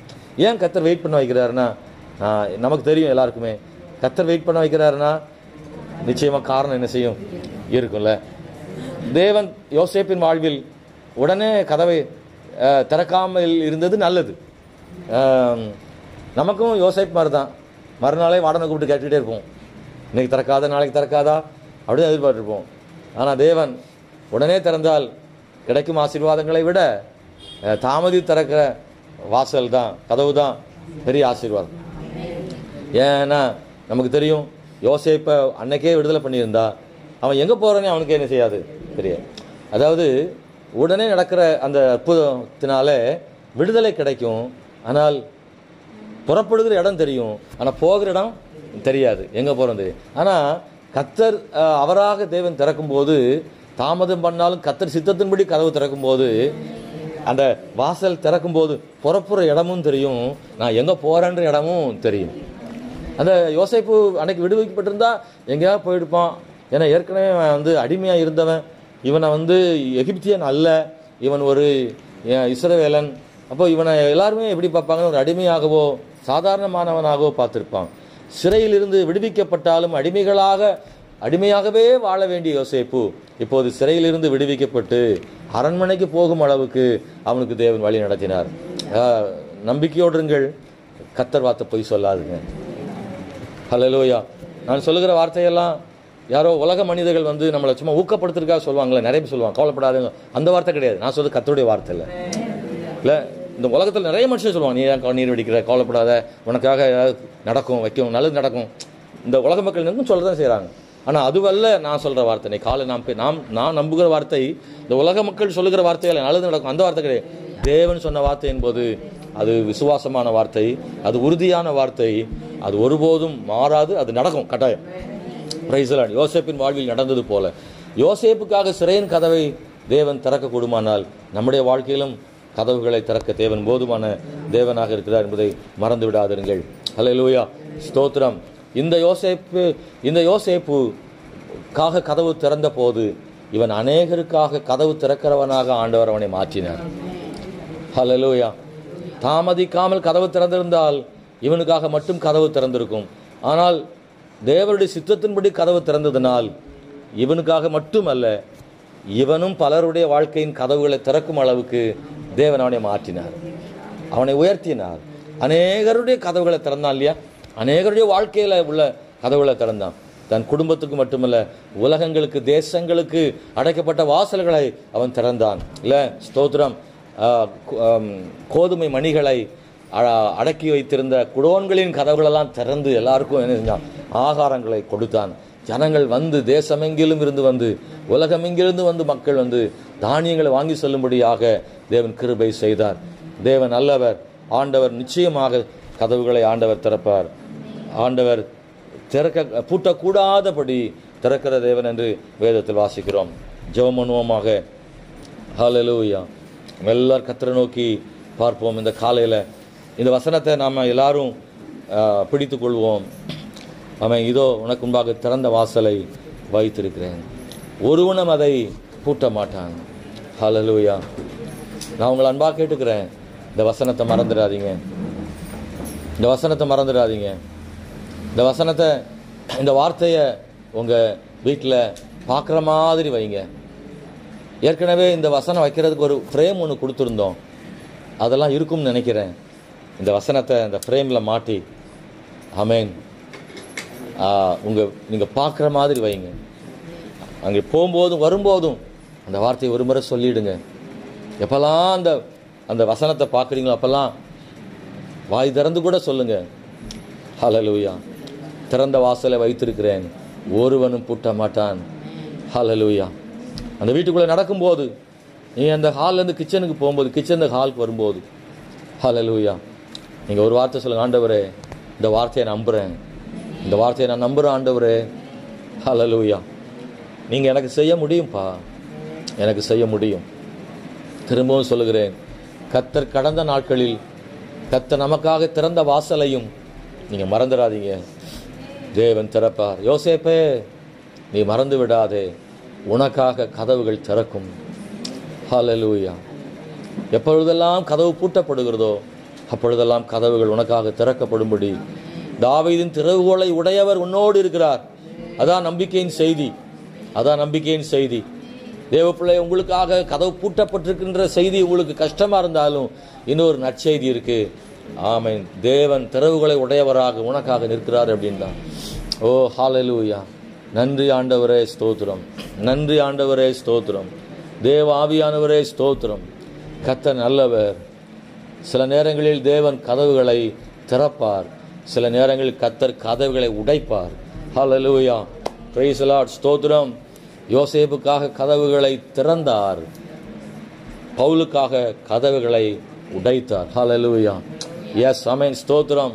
ஏன் கர்த்தர் வெயிட் பண்ண வைக்கிறாருன்னா, நமக்கு தெரியும் எல்லாருக்குமே, கர்த்தர் வெயிட் பண்ண வைக்கிறாருன்னா நிச்சயமாக காரணம் என்ன செய்யும் இருக்கும்ல. தேவன் யோசேப்பின் வாழ்வில் உடனே கதவை திறக்காமல் இருந்தது நல்லது. நமக்கும் யோசேப் மாதிரி தான், மறுநாளே வாடனை கூப்பிட்டு கேட்டுக்கிட்டே இருப்போம், இன்னைக்கு திறக்காதா, நாளைக்கு திறக்காதா அப்படின்னு எதிர்பார்த்துருப்போம். ஆனால் தேவன் உடனே திறந்தால் கிடைக்கும் ஆசீர்வாதங்களை விட தாமதி திறக்கிற வாசல் தான், கதவு தான் பெரிய ஆசீர்வாதம். ஏன்னா நமக்கு தெரியும், யோசேப்பை அன்னைக்கே விடுதலை பண்ணியிருந்தா அவன் எங்கே போகிறானே அவனுக்கு என்ன செய்யாது தெரியாது. அதாவது உடனே நடக்கிற அந்த அற்புதத்தினால விடுதலை கிடைக்கும், ஆனால் புறப்படுகிற இடம் தெரியும், ஆனால் போகிற இடம் தெரியாது, எங்கே போகிறது தெரியும். ஆனால் கர்த்தர் அவராக தேவன் திறக்கும்போது, தாமதம் பண்ணாலும் கர்த்தர் சித்தத்தின்படி கதவு திறக்கும்போது, அந்த வாசல் திறக்கும்போது புறப்புற இடமும் தெரியும், நான் எங்கே போகிறேன்ற இடமும் தெரியும். அந்த யோசேப்பு அன்னைக்கு விடுவிக்கப்பட்டிருந்தா எங்கேயாவது போயிருப்பான். ஏன்னா ஏற்கனவே அடிமையாக இருந்தவன், இவனை எகிப்தியன் அல்ல, இவன் ஒரு இஸ்ரவேலன். அப்போ இவனை எல்லாருமே எப்படி பார்ப்பாங்கன்னு ஒரு அடிமையாகவோ சாதாரணமானவனாகவோ பார்த்துருப்பான். சிறையிலிருந்து விடுவிக்கப்பட்டாலும் அடிமையாகவே வாழ வேண்டிய யோசேப்பு இப்போது சிறையிலிருந்து விடுவிக்கப்பட்டு அரண்மனைக்கு போகும் அளவுக்கு அவனுக்கு தேவன் வழி நடத்தினார். நம்பிக்கையோடுங்கள், கர்த்தர் வார்த்தை பொய் சொல்லாதுங்க. ஹல்லேலூயா. நான் சொல்லுகிற வார்த்தையெல்லாம் யாரோ உலக மனிதர்கள் நம்மளை சும்மா ஊக்கப்படுத்துறதுக்காக சொல்லுவாங்களே, நிறைய பேர் சொல்லுவாங்க கவலைப்படாதுங்க, அந்த வார்த்தை கிடையாது. நான் சொல்றது கர்த்தருடைய வார்த்தை இல்லை. இந்த உலகத்தில் நிறைய மனுஷன் சொல்லுவாங்க, நீ ஏன் நீர் வெடிக்கிற, கவலைப்படாத, உனக்காக ஏதாவது நடக்கும், வைக்கும், நல்லது நடக்கும். இந்த உலக மக்கள் நெருங்கும் சொல்ல தான் செய்கிறாங்க. ஆனால் அதுவல்ல நான் சொல்கிற வார்த்தை. நீ காலை நான் நம்புகிற வார்த்தை, இந்த உலக மக்கள் சொல்லுகிற வார்த்தையில் நல்லது நடக்கும், அந்த வார்த்தை கிடையாது. தேவன் சொன்ன வார்த்தை என்பது அது விசுவாசமான வார்த்தை, அது உறுதியான வார்த்தை, அது ஒருபோதும் மாறாது, அது நடக்கும் கட்டாயம். Praise the Lord. யோசேப்பின் வாழ்வில் நடந்தது போல யோசேப்புக்காக சிறையின் கதவை தேவன் திறக்க கூடுமானால் நம்முடைய வாழ்க்கையிலும் கதவுகளை திறக்க தேவன் போதுமான தேவனாக இருக்கிறார் என்பதை மறந்து விடாதிருங்கள். ஹல்லேலூயா, ஸ்தோத்திரம். இந்த யோசேப்புக்காக கதவு திறந்த போது இவன் அநேகருக்காக கதவு திறக்கிறவனாக ஆண்டவர் அவனை மாற்றினார். ஹல்லேலூயா. தாமதிக்காமல் கதவு திறந்திருந்தால் இவனுக்காக மட்டும் கதவு திறந்திருக்கும். ஆனால் தேவனுடைய சித்தத்தின்படி கதவு திறந்ததினால் இவனுக்காக மட்டும் அல்ல, இவனும் பலருடைய வாழ்க்கையின் கதவுகளை திறக்கும் அளவுக்கு தேவன் அவனை மாற்றினார், அவனை உயர்த்தினார். அநேகருடைய கதவுகளை திறந்தான் இல்லையா? அநேகருடைய வாழ்க்கையில் உள்ள கதவுகளை திறந்தான். தன் குடும்பத்துக்கு மட்டுமல்ல, உலகங்களுக்கு, தேசங்களுக்கு அடைக்கப்பட்ட வாசல்களை அவன் திறந்தான் இல்லை? ஸ்தோத்திரம். கோதுமை மணிகளை அடக்கி வைத்திருந்த குடோன்களின் கதவுகளெல்லாம் திறந்து எல்லாருக்கும் என்ன செஞ்சான்? ஆகாரங்களை கொடுத்தான். ஜனங்கள் தேசமெங்கிலும் இருந்து உலகமெங்கிலிருந்து மக்கள் தானியங்களை வாங்கி செல்லும்படியாக தேவன் கிருபை செய்தார். தேவன் நல்லவர். ஆண்டவர் நிச்சயமாக கதவுகளை ஆண்டவர் திறப்பார். ஆண்டவர் பூட்டக்கூடாதபடி திறக்கிற தேவன் என்று வேதத்தில் வாசிக்கிறோம். ஜெபம் பண்ணுவோமாக. ஹல்லேலூயா. எல்லாரும் கர்த்தரை நோக்கி பார்ப்போம். இந்த காலையில் இந்த வசனத்தை நாம் எல்லாரும் பிடித்து கொள்வோம். அவன் இதோ உனக்கு முன்பாக திறந்த வாசலை வைத்திருக்கிறேன், ஒருவனும் அதை பூட்ட மாட்டான். ஹல்லேலூயா. நான் உங்களை அன்பாக கேட்டுக்கிறேன், இந்த வசனத்தை மறந்துடாதீங்க. இந்த வார்த்தையை உங்கள் வீட்டில் பார்க்குற மாதிரி வைங்க. ஏற்கனவே இந்த வசனம் வைக்கிறதுக்கு ஒரு ஃப்ரேம் ஒன்று கொடுத்துருந்தோம், அதெல்லாம் இருக்கும்னு நினைக்கிறேன். இந்த வசனத்தை இந்த ஃப்ரேமில் மாட்டி ஆமென் நீங்கள் பார்க்குற மாதிரி வைங்க. அங்கே போகும்போதும் வரும்போதும் அந்த வார்த்தையை ஒரு முறை சொல்லிவிடுங்க. எப்போல்லாம் அந்த வசனத்தை பார்க்குறீங்களோ அப்போல்லாம் வாய் திறந்து கூட சொல்லுங்கள். ஹல்லேலூயா. திறந்த வாசலை வைத்திருக்கிறேன், ஒருவனும் பூட்ட மாட்டான். ஹல்லேலூயா. அந்த வீட்டுக்குள்ளே நடக்கும்போது, நீ அந்த ஹால்லேருந்து கிச்சனுக்கு போகும்போது, கிச்சன் ஹாலுக்கு வரும்போது, ஹல்லேலூயா, நீங்கள் ஒரு வார்த்தை சொல்லுங்கள். ஆண்டவரே, இந்த வார்த்தையை நம்புகிறேன், இந்த வார்த்தையை நான் நம்புகிறேன் ஆண்டவரே. ஹல்லேலூயா. நீங்கள் எனக்கு செய்ய முடியும்ப்பா, எனக்கு செய்ய முடியும். திரும்பவும் சொல்லுகிறேன், கர்த்தர் கடந்த நாட்களில் கர்த்தர் நமக்காக திறந்த வாசலையும் நீங்கள் மறந்துடாதீங்க. தேவன் திறப்பார். யோசேப்பே, நீ மறந்து விடாதே, உனக்காக கதவுகள் திறக்கும். ஹல்லேலூயா. எப்பொழுதெல்லாம் கதவு பூட்டப்படுகிறதோ அப்பொழுதெல்லாம் கதவுகள் உனக்காக திறக்கப்படும்படி தாவீதின் திறவுகோலை உடையவர் உன்னோடு இருக்கிறார். அதான் நம்பிக்கையின் செய்தி, அதான் நம்பிக்கையின் செய்தி. தேவப்பிள்ளை, உங்களுக்காக கதவு பூட்டப்பட்டிருக்கின்ற செய்தி உங்களுக்கு கஷ்டமாக இருந்தாலும் இன்னொரு நற்செய்தி இருக்கு. ஆமென். தேவன் திறவுகளை உடையவராக உனக்காக நிற்கிறார் அப்படின்னா. ஓ ஹல்லேலூயா. நன்றி ஆண்டவரே, ஸ்தோத்திரம். நன்றி ஆண்டவரே, ஸ்தோத்திரம். தேவ ஆவியானவரே, ஸ்தோத்திரம். கர்த்தர் நல்லவர். சில நேரங்களில் தேவன் கதவுகளை திறப்பார், சில நேரங்களில் கர்த்தர் கதவுகளை உடைப்பார். ஹல்லேலூயா. Praise the Lord. ஸ்தோத்திரம். யோசேப்புக்காக கதவுகளை திறந்தார், பவுலுக்காக கதவுகளை உடைத்தார். ஹல்லேலூயா. எஸ், ஆமென். ஸ்தோத்திரம்.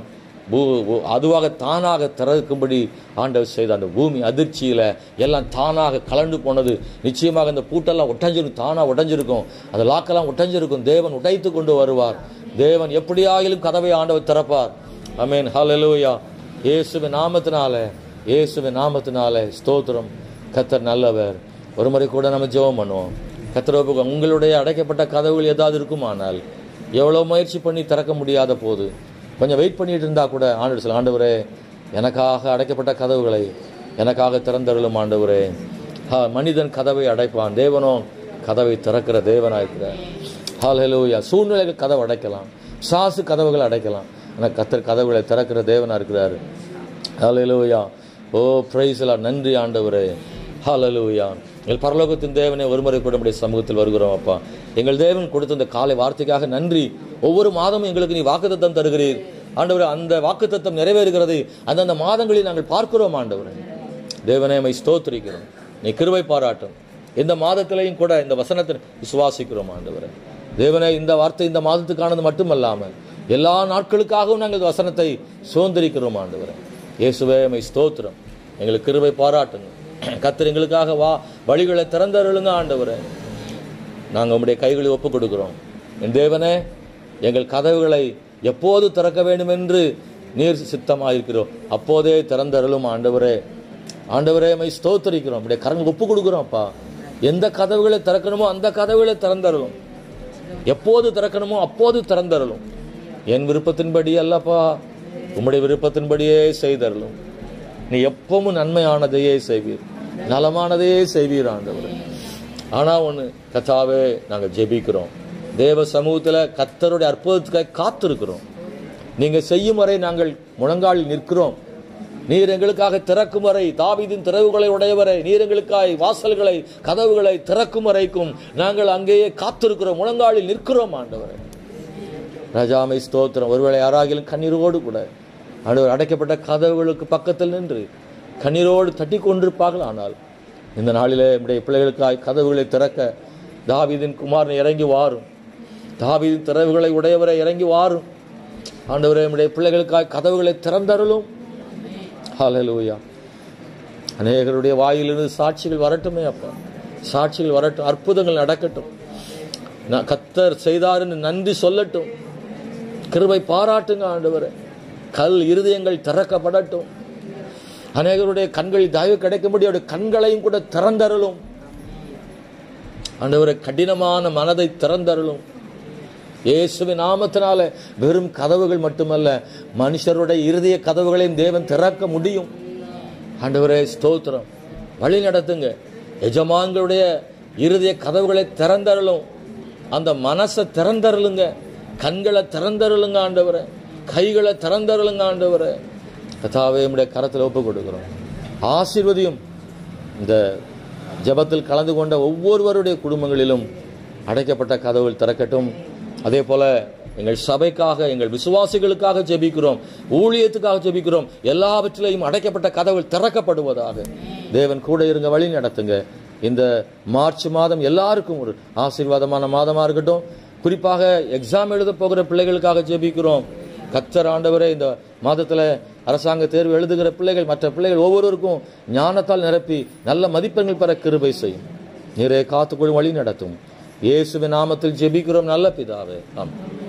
அதுவாக தானாக திறக்கும்படி ஆண்டவர் செய்த அந்த பூமி அதிர்ச்சியில் எல்லாம் தானாக கலண்டு போனது. நிச்சயமாக இந்த பூட்டெல்லாம் ஒட்டஞ்சிருக்கும், தானாக உடைஞ்சிருக்கும், அந்த லாக்கெல்லாம் ஒட்டஞ்சிருக்கும். தேவன் உடைத்து கொண்டு வருவார். தேவன் எப்படியாகிலும் கதவை ஆண்டவர் திறப்பார். ஆமென். ஹல்லேலூயா. இயேசுவின் நாமத்தினாலே, இயேசுவின் நாமத்தினாலே ஸ்தோத்திரம். கர்த்தர் நல்லவர். ஒரு முறை கூட நம்ம ஜெபம் பண்ணுவோம். கர்த்தர், உங்களுடைய அடைக்கப்பட்ட கதவுகள் ஏதாவது இருக்குமானால், எவ்வளோ முயற்சி பண்ணி திறக்க முடியாத போது கொஞ்சம் வெயிட் பண்ணிட்டு இருந்தா கூட ஆண்டவர் சொல்ல, ஆண்டவரே எனக்காக அடைக்கப்பட்ட கதவுகளை எனக்காக திறந்தருளும் ஆண்டவரே. மனிதன் கதவை அடைப்பான், தேவனோ கதவை திறக்கிற தேவனாக இருக்கிறார். ஹல்லேலூயா. சூழ்நிலைகள் கதவை அடைக்கலாம், சாசு கதவுகளை அடைக்கலாம், ஆனால் கர்த்தர் கதவுகளை திறக்கிற தேவனாக இருக்கிறார். ஹல்லேலூயா. ஓ பிரைஸ் தி லார்ட். நன்றி ஆண்டவரே. ஹல்லேலூயா. எங்கள் பரலோகத்தின் தேவனே, ஒருமுறை கூட நம்முடைய சமூகத்தில் வருகிறோம் அப்பா. எங்கள் தேவன் கொடுத்த இந்த காலை வார்த்தைக்காக நன்றி. ஒவ்வொரு மாதமும் எங்களுக்கு நீ வாக்குத்தத்தம் தருகிறீர் ஆண்டவரே. அந்த வாக்குத்தத்தம் நிறைவேறுகிறது அந்தந்த மாதங்களில் நாங்கள் பார்க்கிறோம் ஆண்டவரே. தேவனே, மை ஸ்தோத்திரிக்கிறோம். நீ கிருபை பாராட்டும். இந்த மாதத்திலையும் கூட இந்த வசனத்தை விசுவாசிக்கிறோம் ஆண்டவரே. தேவனே, இந்த வார்த்தை இந்த மாதத்துக்கானது மட்டுமல்லாமல் எல்லா நாட்களுக்காகவும் நாங்கள் இந்த வசனத்தை சுதந்திரிக்கிறோம் ஆண்டவரே. இயேசுவே, மை ஸ்தோத்திரம். எங்களுக்கு கிருபை பாராட்டுங்க. கர்த்தர் எங்களுக்காக வழிகளை திறந்தருளுங்க ஆண்டவரே. நாங்கள் உம்முடைய கைகளில் ஒப்புக் கொடுக்கிறோம். என் தேவனே, எங்கள் கதவுகளை எப்போது திறக்க வேண்டும் என்று நீர் சித்தமாயிருக்கிறோம், அப்போதே திறந்தருளும் ஆண்டவரே. ஆண்டவரே, மை ஸ்தோத்திரிக்கிறோம். உம்முடைய கரங்கள் ஒப்புக் கொடுக்குறோம்ப்பா. எந்த கதவுகளை திறக்கணுமோ அந்த கதவுகளை திறந்தருளும், எப்போது திறக்கணுமோ அப்போது திறந்தருளும். என் விருப்பத்தின்படி அல்லப்பா, உம்முடைய விருப்பத்தின்படியே செய்தருளும். நீ எப்பவும் நன்மையானதையே செய்வீர், நலமானதையே செய்வீர் ஆண்டவரே. ஆனால் ஒன்று கர்த்தாவே, நாங்கள் ஜெபிக்கிறோம். தேவ சமூகத்தில் கர்த்தருடைய அற்புதத்துக்காக காத்திருக்கிறோம். நீங்கள் செய்யும் வரை நாங்கள் முழங்காலில் நிற்கிறோம். நீர் எங்களுக்காக திறக்கும் வரை, தாவீதின் திறவுகளை உடையவரை, நீர் எங்களுக்காய் வாசல்களை கதவுகளை திறக்கும் வரைக்கும் நாங்கள் அங்கேயே காத்திருக்கிறோம், முழங்காலில் நிற்கிறோம் ஆண்டவரே. ராஜாமை ஸ்தோத்திரம். ஒருவேளை யாராகிலும் கண்ணீரோடு கூட ஆண்டவர் அடைக்கப்பட்ட கதவுகளுக்கு பக்கத்தில் நின்று கண்ணீரோடு தட்டி கொண்டிருப்பார்கள். ஆனால் இந்த நாளிலே நம்முடைய பிள்ளைகளுக்காய் கதவுகளை திறக்க தாவீதின் குமாரன் இறங்கி வாரும், தாவீதின் திறவுகளை உடையவரை இறங்கி வாரும் ஆண்டவரே. நம்முடைய பிள்ளைகளுக்காய் கதவுகளை திறந்தருளும். ஹல்லேலூயா. அநேகருடைய வாயிலிருந்து சாட்சிகள் வரட்டுமே அப்பா, சாட்சிகள் வரட்டும், அற்புதங்கள் நடக்கட்டும், கர்த்தர் செய்தார் என்று நன்றி சொல்லட்டும். கிருபை பாராட்டுங்க ஆண்டவரே. கல் இருதயங்கள் திறக்கப்படட்டும். அநேகருடைய கண்களில் தயவு கிடைக்கும்படி அவருடைய கண்களையும் கூட திறந்தருளும் ஆண்டவரே. கடினமான மனதை திறந்தருளும் இயேசுவின் நாமத்தினால. வெறும் கதவுகள் மட்டுமல்ல, மனுஷருடைய இருதய கதவுகளையும் தேவன் திறக்க முடியும் ஆண்டவரே. ஸ்தோத்திரம். வழி நடத்துங்க. எஜமான்களுடைய இருதய கதவுகளை திறந்தருளும், அந்த மனசை திறந்தருளுங்க, கண்களை திறந்தருளுங்க ஆண்டவரே, கைகளை திறந்தருளுங்க ஆண்டவரே. கர்த்தாவே, நம்முடைய கரத்தில் ஒப்புக் கொடுக்கிறோம். ஆசீர்வதியும். இந்த ஜெபத்தில் கலந்து கொண்ட ஒவ்வொருவருடைய குடும்பங்களிலும் அடைக்கப்பட்ட கதவுகள் திறக்கட்டும். அதே போல எங்கள் சபைக்காக, எங்கள் விசுவாசிகளுக்காக ஜெபிக்கிறோம், ஊழியத்துக்காக ஜெபிக்கிறோம். எல்லாவற்றிலையும் அடைக்கப்பட்ட கதவுகள் திறக்கப்படுவதாக. தேவன் கூட இருங்க, வழி நடத்துங்க. இந்த மார்ச் மாதம் எல்லாருக்கும் ஒரு ஆசீர்வாதமான மாதமாக இருக்கட்டும். குறிப்பாக எக்ஸாம் எழுத போகிற பிள்ளைகளுக்காக ஜெபிக்கிறோம். கர்த்தர் ஆண்டவரே, இந்த மாதத்தில் அரசாங்க தேர்வு எழுதுகிற பிள்ளைகள், மற்ற பிள்ளைகள் ஒவ்வொருவருக்கும் ஞானத்தால் நிரப்பி நல்ல மதிப்பெண்கள் பெற கிருபை செய்யும். நீரே காத்துக்கொள்ளும், வழி நடத்தும். இயேசுவின் நாமத்தில் ஜெபிக்கிறோம் நல்ல பிதாவே, ஆமென்.